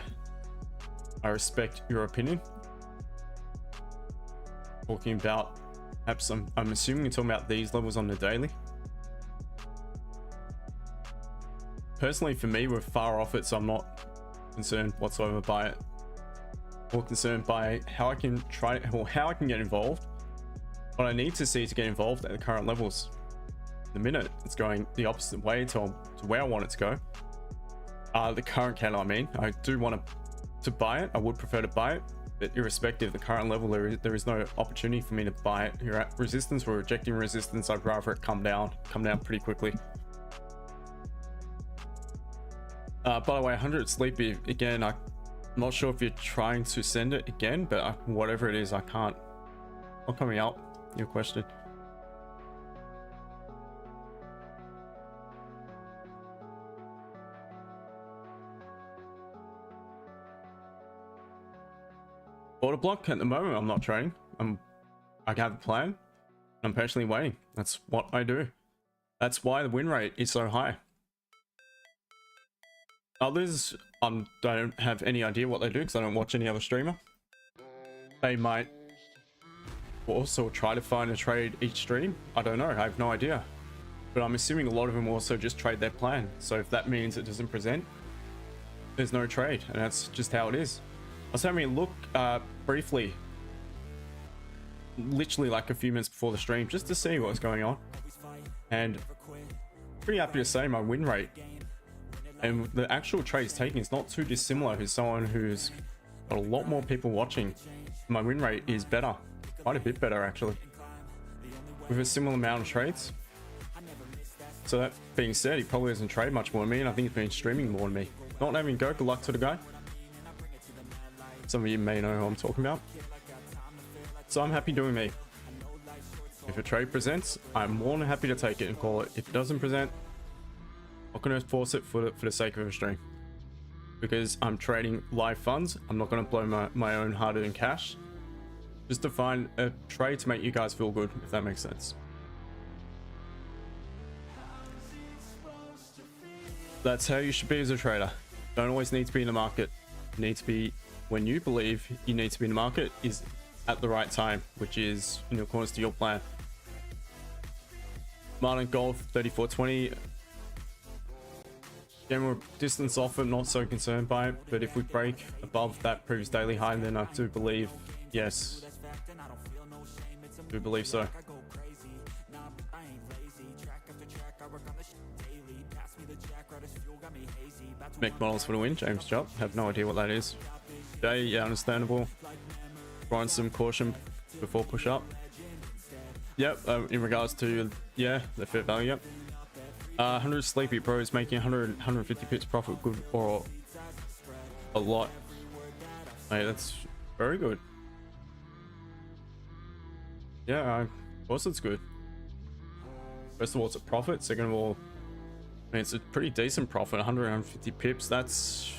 respect your opinion. Talking about perhaps I'm assuming you're talking about these levels on the daily. Personally, for me, we're far off it, so I'm not concerned whatsoever by it. More concerned by how I can try or how I can get involved. What I need to see to get involved at the current levels. The minute it's going the opposite way to where I want it to go. The current candle, I mean, I do want to buy it. I would prefer to buy it, but irrespective of the current level, there is no opportunity for me to buy it. You're at resistance, we're rejecting resistance. I'd rather it come down pretty quickly. By the way, 100 Sleepy, again, I'm not sure if you're trying to send it again, but whatever it is, I can't. Not coming out, your question. Order block at the moment, I'm not trading. I have a plan. I'm patiently waiting. That's what I do. That's why the win rate is so high. Others, don't have any idea what they do because I don't watch any other streamer. They might also try to find a trade each stream. I don't know. I have no idea. But I'm assuming a lot of them also just trade their plan. So if that means it doesn't present, there's no trade, and that's just how it is. I was having a look briefly, literally like a few minutes before the stream, just to see what was going on, and pretty happy to say my win rate and the actual trades taken is not too dissimilar to someone who's got a lot more people watching. My win rate is better, quite a bit better actually, with a similar amount of trades. So that being said, he probably doesn't trade much more than me, and I think he's been streaming more than me. Not having go, good luck to the guy. Some of you may know who I'm talking about. So I'm happy doing me. If a trade presents, I'm more than happy to take it and call it. If it doesn't present, I'm not going to force it for the sake of a stream. Because I'm trading live funds, I'm not going to blow my own hard-earned cash. Just to find a trade to make you guys feel good, if that makes sense. That's how you should be as a trader. Don't always need to be in the market. You need to be, when you believe you need to be in the market, is at the right time, which is in accordance to your plan. Martin Gold 34.20. General distance off it, not so concerned by it, but if we break above that previous daily high, then I do believe, yes, do believe so. Make models for the win, James Chop. Have no idea what that is. Jay, yeah, understandable. Grind some caution before push up. Yep, in regards to, yeah, the fair value, yep. 100 Sleepy Pros making 150 pips profit, good or a lot. Hey, that's very good. Yeah, of course it's good. First of all, it's a profit. Second of all, I mean, it's a pretty decent profit, 150 pips. That's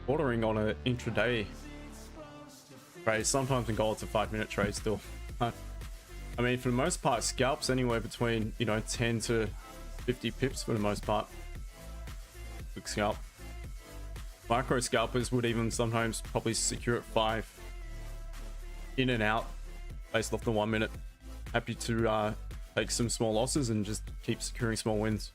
bordering on an intraday trade. Sometimes in gold, it's a 5-minute trade still. I mean, for the most part, scalps anywhere between, you know, 10 to 50 pips for the most part. Quick scalp. Micro scalpers would even sometimes probably secure at 5 in and out based off the 1 minute. Happy to take some small losses and just keep securing small wins.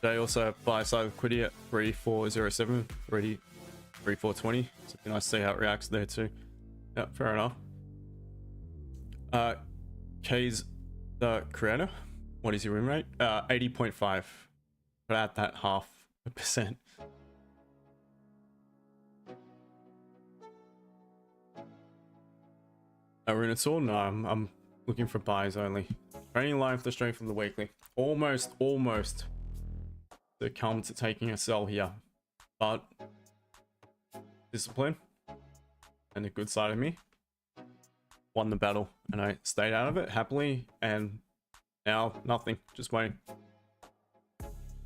They also have buy side liquidity at 3407, 3420. So it'd be nice to see how it reacts there too. Yeah, fair enough. K's the creator. What is your win rate? 80.5. But at that 0.5%. Runasaur? No, I'm looking for buys only. Training line for the strength of the weekly. Almost to come to taking a sell here. But discipline and the good side of me won the battle, and I stayed out of it happily, and now nothing, just waiting.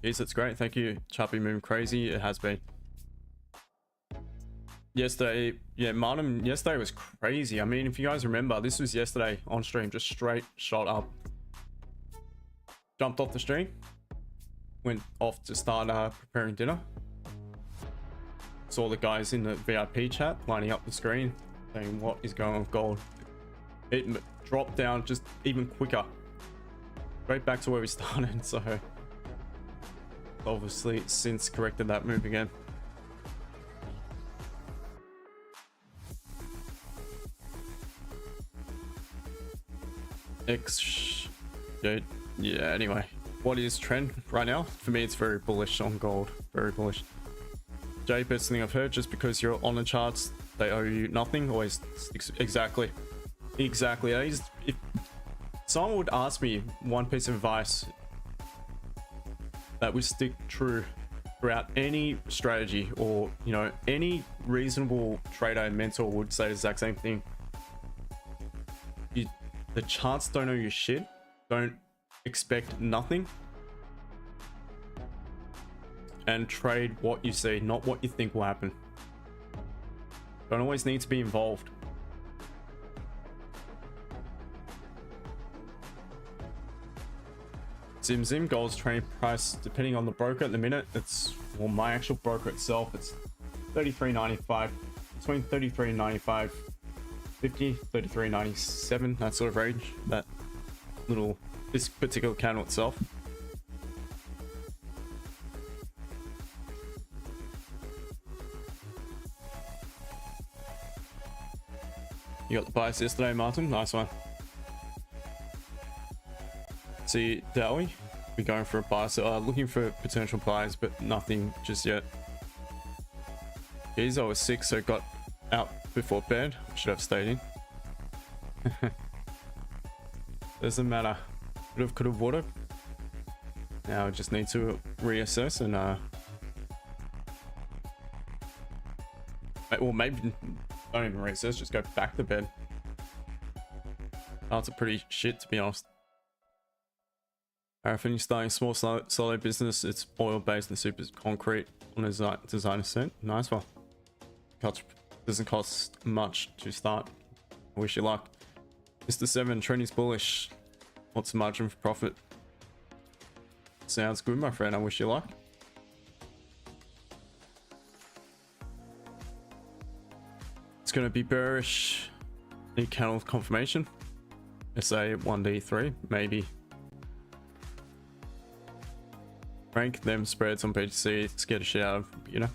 Yes, that's great. Thank you, Chappy Moon Crazy. It has been. Yesterday, yeah, Martin, yesterday was crazy. I mean, if you guys remember, this was yesterday on stream, just straight shot up. Jumped off the stream, went off to start preparing dinner. Saw the guys in the VIP chat lining up the screen saying what is going on with gold. It dropped down just even quicker, right back to where we started. So obviously since corrected that move again. Yeah, anyway, what is trend right now? For me, it's very bullish on gold, very bullish. Jay, best thing I've heard, just because you're on the charts, they owe you nothing. Always exactly. If someone would ask me one piece of advice that would stick true throughout any strategy, or you know, any reasonable trader and mentor would say the exact same thing. The charts don't owe you shit. Don't expect nothing. And trade what you see, not what you think will happen. Don't always need to be involved. Zim gold's trading price, depending on the broker at the minute, it's, well, my actual broker itself, it's 33.95, between 33.95, 50, 33.97, that sort of range. That little, this particular candle itself. You got the buys yesterday, Martin. Nice one. See, Dowie, we're going for a buy. So looking for potential buys, but nothing just yet. Geez, I was sick, so got out before bed. Should have stayed in. Doesn't matter. Could've, would've. Now I just need to reassess and well, maybe don't even reassess, just go back to bed. That's a pretty shit, to be honest. Paraffin, you're starting small solo business. It's oil based and super concrete on a designer set. Nice one. Doesn't cost much to start. I wish you luck. Mr. 7, trend is bullish. What's the margin for profit? Sounds good, my friend. I wish you luck. It's going to be bearish. Need candle confirmation. SA 1D3, maybe. Rank them spreads on BTC. Scare the shit out of, you know.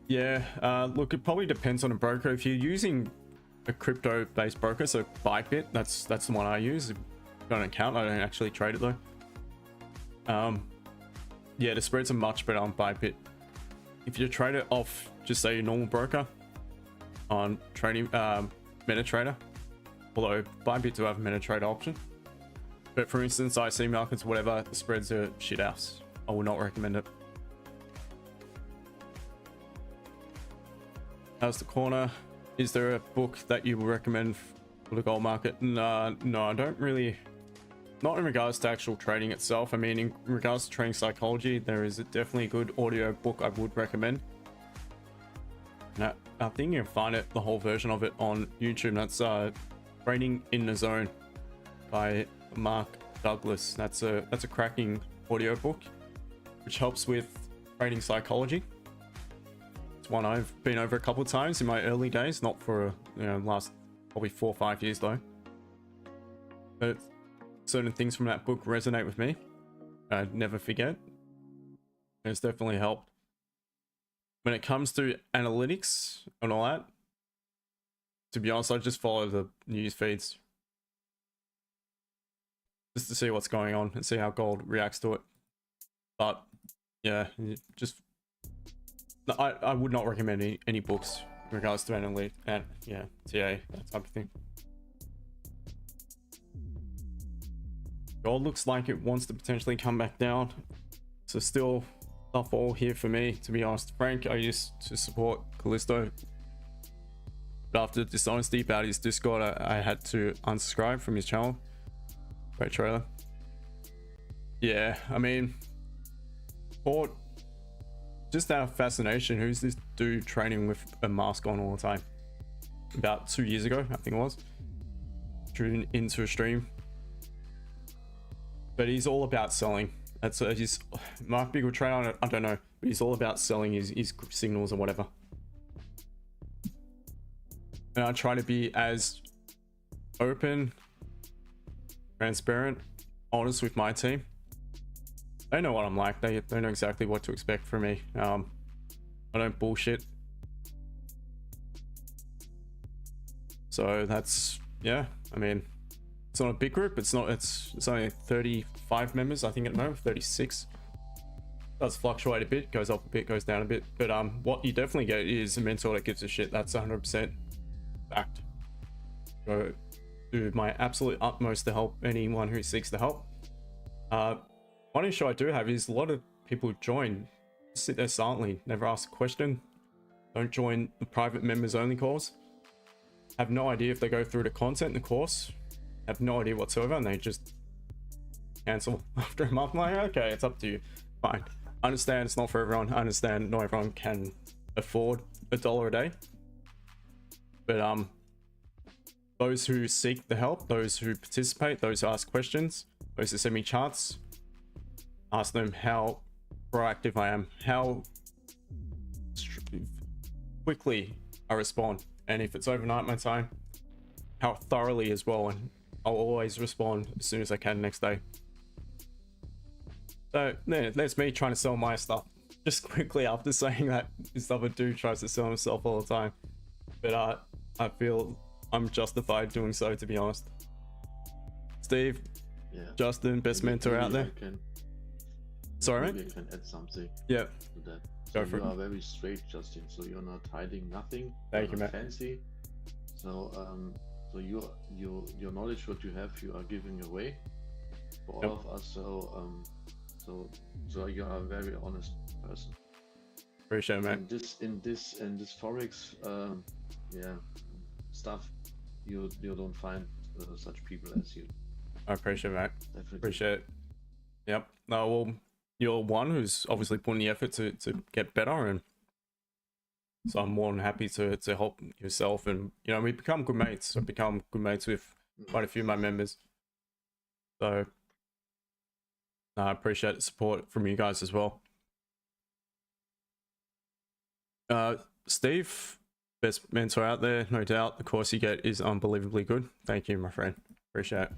Yeah, look, it probably depends on a broker. If you're using a crypto-based broker, so Bybit, that's the one I use. I've got an account. I don't actually trade it though. Yeah, the spreads are much better on Bybit. If you trade it off, just say your normal broker on trading MetaTrader, although Bybit do have a MetaTrader option. But for instance, IC markets, whatever, the spreads are shit house. I would not recommend it. How's the corner? Is there a book that you would recommend for the gold market? No, I don't really. Not in regards to actual trading itself. I mean, in regards to trading psychology, there is definitely a good audio book I would recommend. Now, I think you can find it, the whole version of it, on YouTube. That's Trading in the Zone by Mark Douglas. That's a cracking audio book, which helps with trading psychology. It's one I've been over a couple of times in my early days, not for last probably 4 or 5 years though. But certain things from that book resonate with me. I'd never forget. It's definitely helped. When it comes to analytics and all that, to be honest, I just follow the news feeds just to see what's going on and see how gold reacts to it. But yeah, just I would not recommend any books in regards to analytics and yeah, TA, that type of thing. Gold looks like it wants to potentially come back down, so still not all here for me, to be honest. Frank, I used to support Callisto, but after dishonesty about his Discord, I had to unsubscribe from his channel. Great trailer. Yeah, I mean, or just out of fascination, who's this dude training with a mask on all the time? About 2 years ago, I think it was, tuned into a stream. But he's all about selling. That's he's might be a good trader on it, I don't know, but he's all about selling his signals or whatever. And I try to be as open, transparent, honest with my team. They know what I'm like. They know exactly what to expect from me. I don't bullshit. So that's, yeah, I mean, it's not a big group. It's only 35 members, I think, at the moment. 36. Does fluctuate a bit, goes up a bit, goes down a bit. But what you definitely get is a mentor that gives a shit. That's 100% fact. Go do my absolute utmost to help anyone who seeks the help. One issue I do have is a lot of people join, sit there silently, never ask a question, don't join the private members only calls, have no idea if they go through the content in the course, have no idea whatsoever, and they just cancel after a month. I'm like, okay, it's up to you. Fine. I understand it's not for everyone. I understand not everyone can afford $1 a day. But those who seek the help, those who participate, those who ask questions, those who send me charts, ask them how proactive I am, how quickly I respond, and if it's overnight my time, how thoroughly as well, and I'll always respond as soon as I can next day. So yeah, that's me trying to sell my stuff just quickly after saying that this other dude tries to sell himself all the time. But I feel I'm justified doing so, to be honest. Steve, yeah. Justin, best mentor out there. Sorry, mate? I can add something. Yeah. To that. So you are very straight, Justin. So you're not hiding nothing. Thank you, mate. Fancy. So so your knowledge, what you have, you are giving away for all of us. So so you are a very honest person. Appreciate it, mate. In this Forex yeah, stuff, you don't find such people as you. I appreciate it, mate. Definitely. Appreciate it. Yep. No, well, you're one who's obviously putting the effort to get better, and so I'm more than happy to help yourself, and we become good mates. I've become good mates with quite a few of my members, so I appreciate the support from you guys as well. Steve, best mentor out there, no doubt. The course you get is unbelievably good. Thank you, my friend. Appreciate it.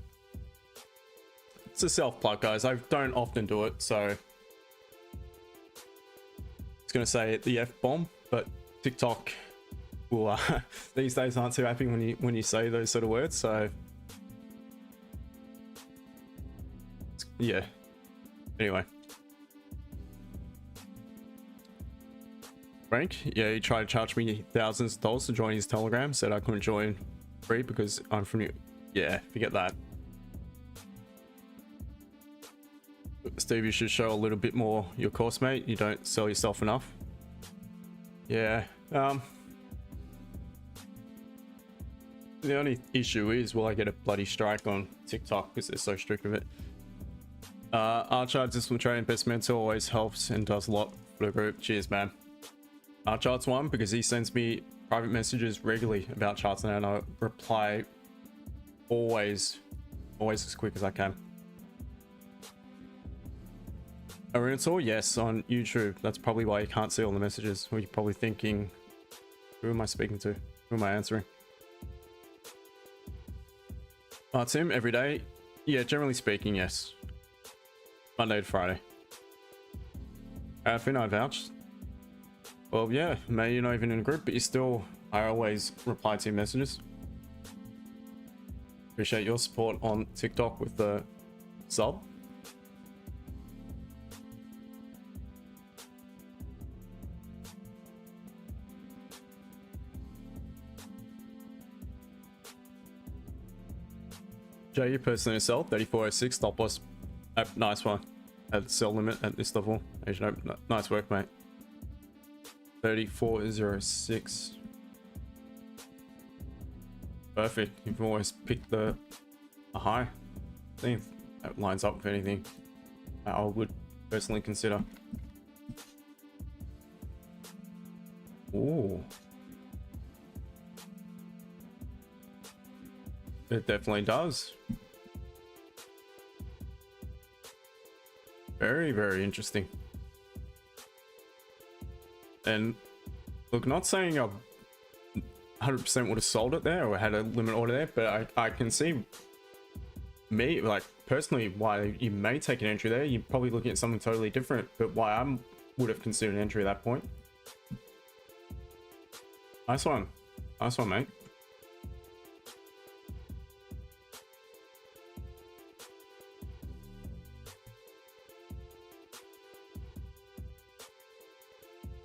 It's a self-plug, guys. I don't often do it, so I was gonna say the F-bomb, but TikTok will these days aren't too happy when you say those sort of words, so yeah. Anyway, Frank, yeah, he tried to charge me thousands of dollars to join his Telegram, said I couldn't join free because I'm from New. Yeah, forget that. Steve, you should show a little bit more your course, mate. You don't sell yourself enough. Yeah. The only issue is, will I get a bloody strike on TikTok because they're so strict with it. Archard, Discipline Trading Best Mentor always helps and does a lot for the group. Cheers, man. Archard's one because he sends me private messages regularly about charts, and I reply always as quick as I can. Arunsul, yes, on YouTube. That's probably why you can't see all the messages. Or you're probably thinking, who am I speaking to? Who am I answering? Tim, every day? Yeah, generally speaking, yes. Monday to Friday. Finn, I vouch. Well, yeah, maybe you're not even in a group, but you still, I always reply to your messages. Appreciate your support on TikTok with the sub. Jay, you personally sell 3406 stop loss. Nice one. At sell limit at this level. Nice work, mate. 3406. Perfect. You've always picked a high. I think that lines up with anything I would personally consider. Ooh. It definitely does. Very, very interesting. And look, not saying I 100% would have sold it there or had a limit order there, but I can see me, like, personally, why you may take an entry there. You're probably looking at something totally different, but why I would have considered an entry at that point. Nice one. Nice one, mate.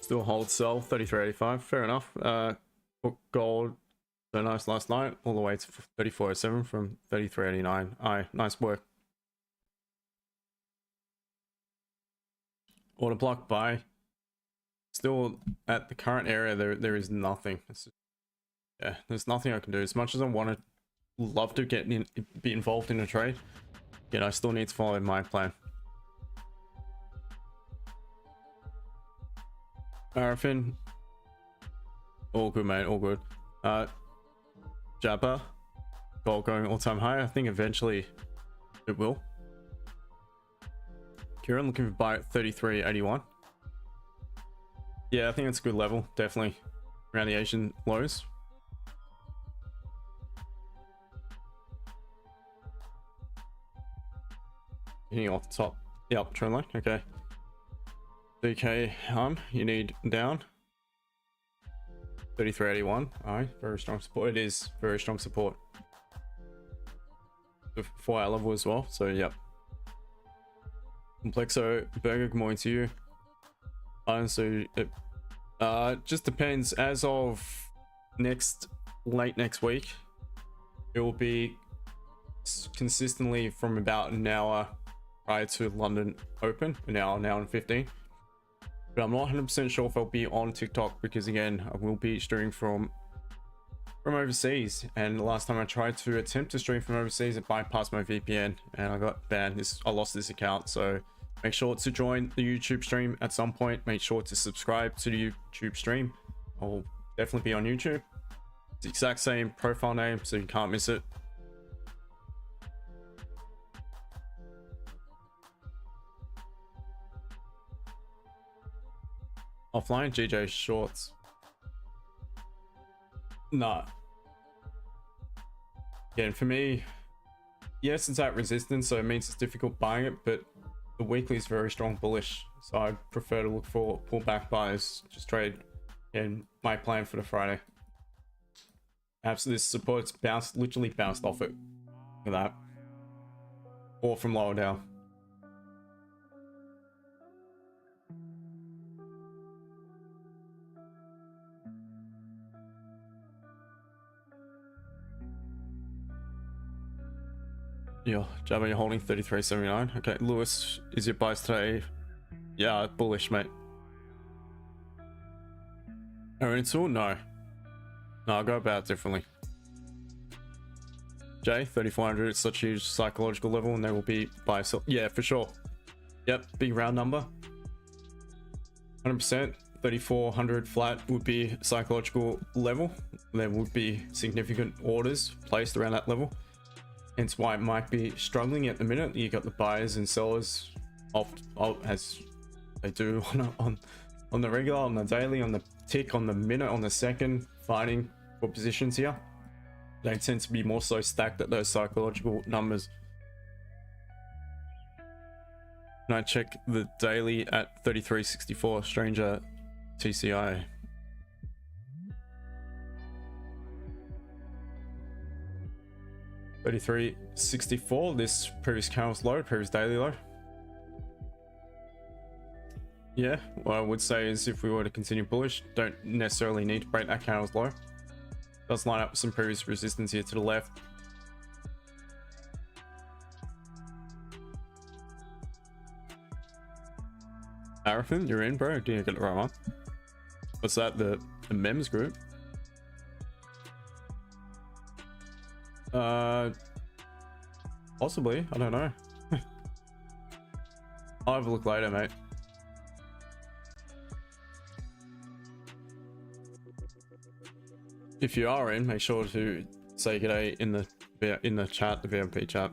Still hold sell 33.85. Fair enough. Gold so nice last night, all the way to 34.07 from 33.89. Aye, nice work. Order block buy. Still at the current area, there is nothing. Yeah, there's nothing I can do. As much as I want to, love to be involved in a trade, yet I still need to follow my plan. Paraffin, all good, mate, all good. Jabba, gold going all-time high. I think eventually it will. Kieran looking for buy at 33.81. Yeah, I think that's a good level, definitely around the Asian lows. Hitting off the top. Yep, trend line. Okay. DK, you need down 33.81. Alright, very strong support. It is very strong support. The 4 hour level as well. So yep. Complexo Burger, good morning to you. So it just depends. As of late next week, it will be consistently from about an hour prior to London Open, an hour and 15. But I'm not 100% sure if I'll be on TikTok because, again, I will be streaming from overseas. And the last time I tried to attempt to stream from overseas, it bypassed my VPN and I got banned. I lost this account. So make sure to join the YouTube stream at some point. Make sure to subscribe to the YouTube stream. I'll definitely be on YouTube. It's the exact same profile name, so you can't miss it. Offline, GJ shorts. Nah. Again, for me, yes, it's at resistance, so it means it's difficult buying it, but the weekly is very strong bullish. So I prefer to look for pullback buys, just trade in my plan for the Friday. Perhaps this support's literally bounced off it. Look at that. Or from lower down. Yeah, Jabba, you're holding 33.79. Okay, Lewis, is your buys today? Yeah, bullish, mate. Arunsul? No. No, I'll go about it differently. Jay, 3400, it's such a huge psychological level, and there will be buy sell. Yeah, for sure. Yep, big round number. 100%. 3400 flat would be psychological level. There would be significant orders placed around that level. Hence why it might be struggling at the minute. You got the buyers and sellers as they do on the regular, on the daily, on the tick, on the minute, on the second, fighting for positions here. They tend to be more so stacked at those psychological numbers. And I check the daily at 33.64, stranger TCI. $33.64, this previous candle's low, previous daily low. Yeah, what I would say is if we were to continue bullish, don't necessarily need to break that candle's low. Does line up with some previous resistance here to the left. Arathon, you're in, bro. Didn't get it right one. What's that? The MEMS group? Possibly. I don't know. I'll have a look later, mate. If you are in, make sure to say g'day in the chat, the VIP chat.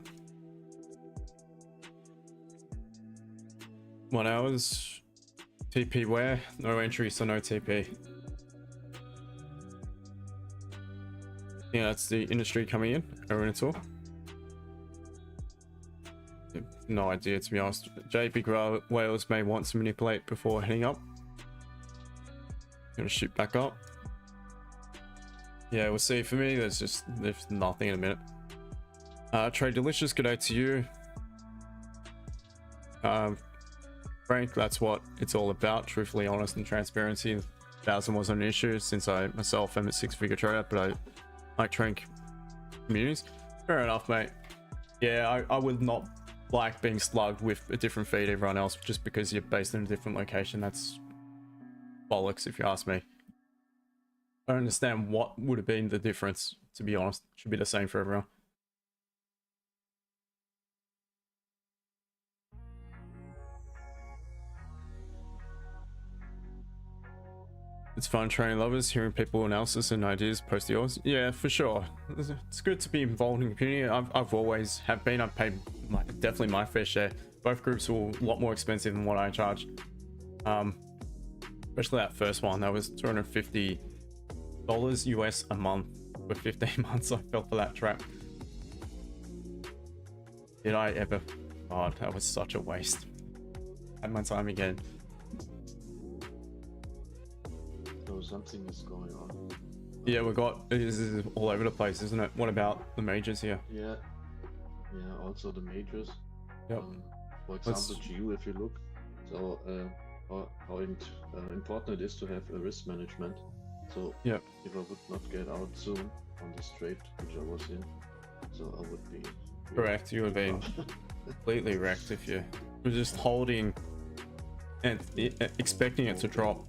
1 hours. TP where? No entry, so no TP. Yeah, that's the industry coming in. Over at all. No idea, to be honest. JP whales may want to manipulate before heading up. Gonna shoot back up. Yeah, we'll see. For me, there's nothing in a minute. Trade Delicious, good day to you. Frank, that's what it's all about. Truthfully, honest, and transparency. 1,000 wasn't an issue since I myself am a 6-figure trader, but I like trading communities. Fair enough, mate. Yeah, I would not like being slugged with a different feed everyone else just because you're based in a different location. That's bollocks, if you ask me. I don't understand what would have been the difference, to be honest. It should be the same for everyone. It's fun training lovers, hearing people analysis and ideas post yours. Yeah, for sure. It's good to be involved in the community. I've always have been. I've paid definitely my fair share. Both groups were a lot more expensive than what I charge. Especially that first one. That was $250 US a month for 15 months. I fell for that trap. Did I ever? God, that was such a waste. Had my time again. So something is going on. Yeah, this is all over the place, isn't it? What about the majors here? Yeah, also the majors. Yep. For example, GU, if you look, so how important it is to have a risk management. So yep. If I would not get out soon on this trade which I was in, so I would be correct. You would have been completely wrecked if you were just holding and expecting it to drop.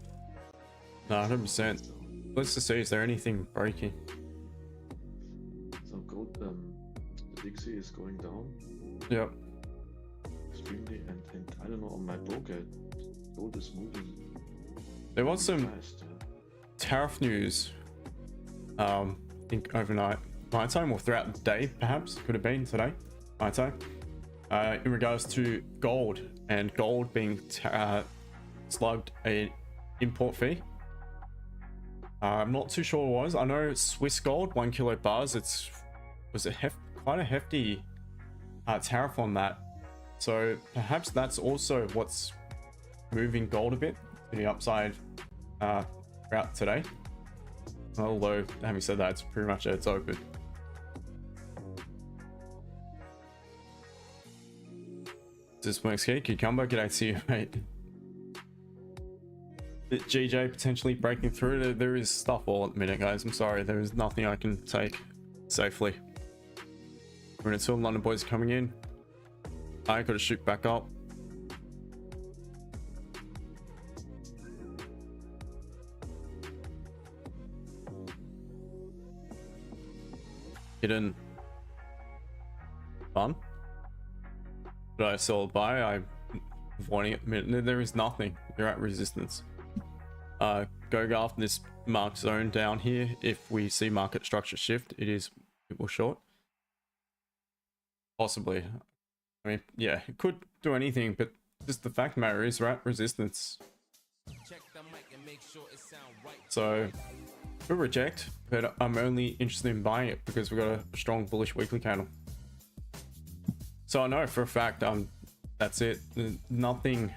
No, 100%. Let's just see, is there anything breaking? So gold, the Dixie is going down. Yep. Extremely, and I don't know, on my broker, gold is moving. There was some fast, tariff news, I think overnight, my time, or throughout the day, perhaps, could have been today, my time, in regards to gold, and gold being slugged an import fee. I'm not too sure what it was. I know Swiss gold, 1 kilo bars, was quite a hefty tariff on that. So perhaps that's also what's moving gold a bit to the upside throughout today. Although, having said that, it's pretty much it's open. This Max Key, Cucumber, g'day to you, mate. GJ potentially breaking through. There is stuff all at the minute, guys. I'm sorry, there is nothing I can take safely. We're in until London boys coming in. I gotta shoot back up. Hidden fun. But I sold buy. I'm wanting it. There is nothing. You're at resistance. Go after this mark zone down here. If we see market structure shift, it will short. Possibly. I mean, yeah, it could do anything, but just the fact of the matter is, right, resistance. So we'll reject, but I'm only interested in buying it because we've got a strong bullish weekly candle. So I know for a fact that's it. There's nothing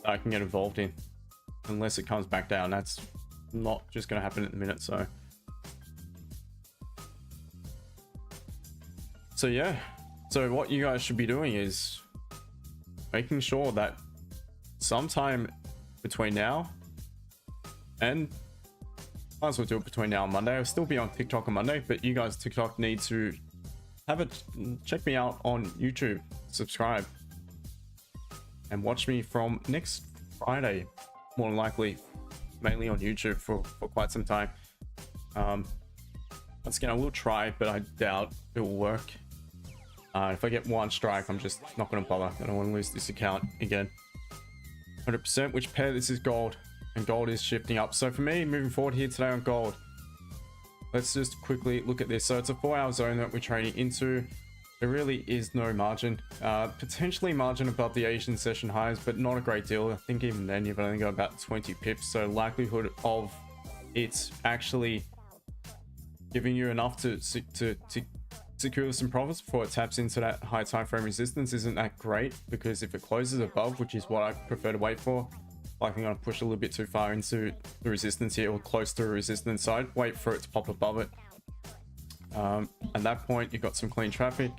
I can get involved in unless it comes back down. That's not just going to happen at the minute. So yeah, so what you guys should be doing is making sure that sometime between now and might as well do it between now and Monday. I'll still be on TikTok on Monday, but you guys TikTok need to check me out on YouTube, subscribe, and watch me from next Friday, more than likely, mainly on YouTube for quite some time. Once again, I will try, but I doubt it will work. If I get one strike, I'm just not going to bother. I don't want to lose this account again. 100%. Which pair? This is gold, and gold is shifting up. So for me, moving forward here today on gold, let's just quickly look at this. So it's a 4-hour zone that we're trading into. There really is no margin. Potentially margin above the Asian session highs, but not a great deal. I think even then you've only got about 20 pips. So likelihood of it's actually giving you enough to secure some profits before it taps into that high time frame resistance isn't that great, because if it closes above, which is what I prefer to wait for, like I'm going to push a little bit too far into the resistance here or close to a resistance side, wait for it to pop above it. At that point you've got some clean traffic.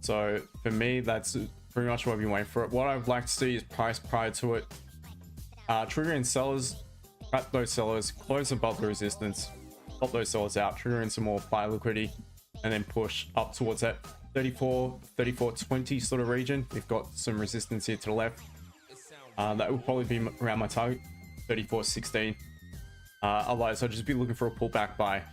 So for me, that's pretty much what I've been waiting for it. What I'd like to see is price prior to it triggering sellers, trap those sellers, close above the resistance, pop those sellers out, trigger in some more buy liquidity, and then push up towards that 34-20 sort of region. We've got some resistance here to the left. That will probably be around my target, 34.16. Otherwise I'll just be looking for a pullback buy.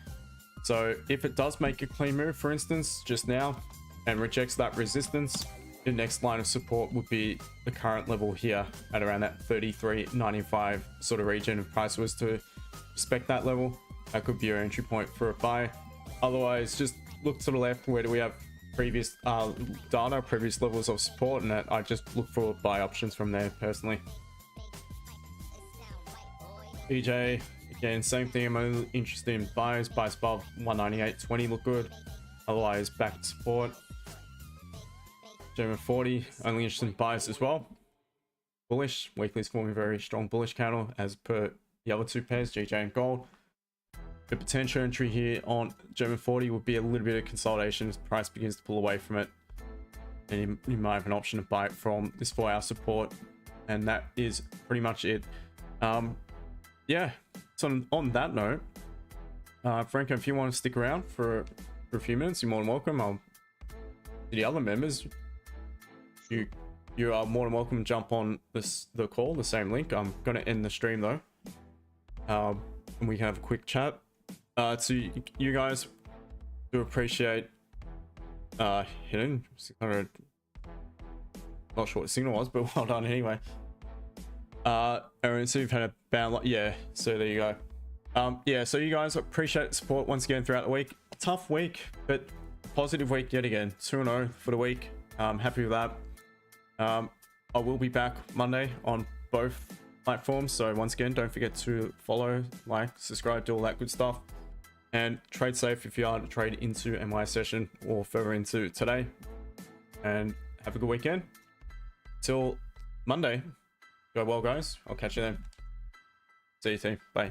So if it does make a clean move, for instance, just now, and rejects that resistance, the next line of support would be the current level here at around that 33.95 sort of region. If price was to respect that level, that could be your entry point for a buy. Otherwise, just look to the left. Where do we have previous data, previous levels of support, and that I just look for buy options from there personally. BJ, again, same thing. I'm only interested in buys. Buys above 198.20 look good. Otherwise, back to support. German 40, only interested in buys as well. Bullish. Weekly's forming a very strong bullish candle as per the other two pairs, GJ and gold. The potential entry here on German 40 would be a little bit of consolidation as price begins to pull away from it. And you might have an option to buy it from this 4-hour support. And that is pretty much it. Yeah, so on that note, Franco, if you want to stick around for a few minutes, you're more than welcome. To the other members, you are more than welcome to jump on the call, the same link. I'm going to end the stream though. And we can have a quick chat. To you guys, do appreciate hitting 600. Not sure what the signal was, but well done anyway. Aaron, so you've had a bound, yeah, so there you go. Yeah, so you guys appreciate the support once again throughout the week. Tough week, but positive week yet again. 2-0 for the week. Happy with that. I will be back Monday on both platforms, so once again, don't forget to follow, like, subscribe, do all that good stuff, and trade safe if you are to trade into my session or further into today. And have a good weekend till Monday. Go well, guys. I'll catch you then. See you team. Bye.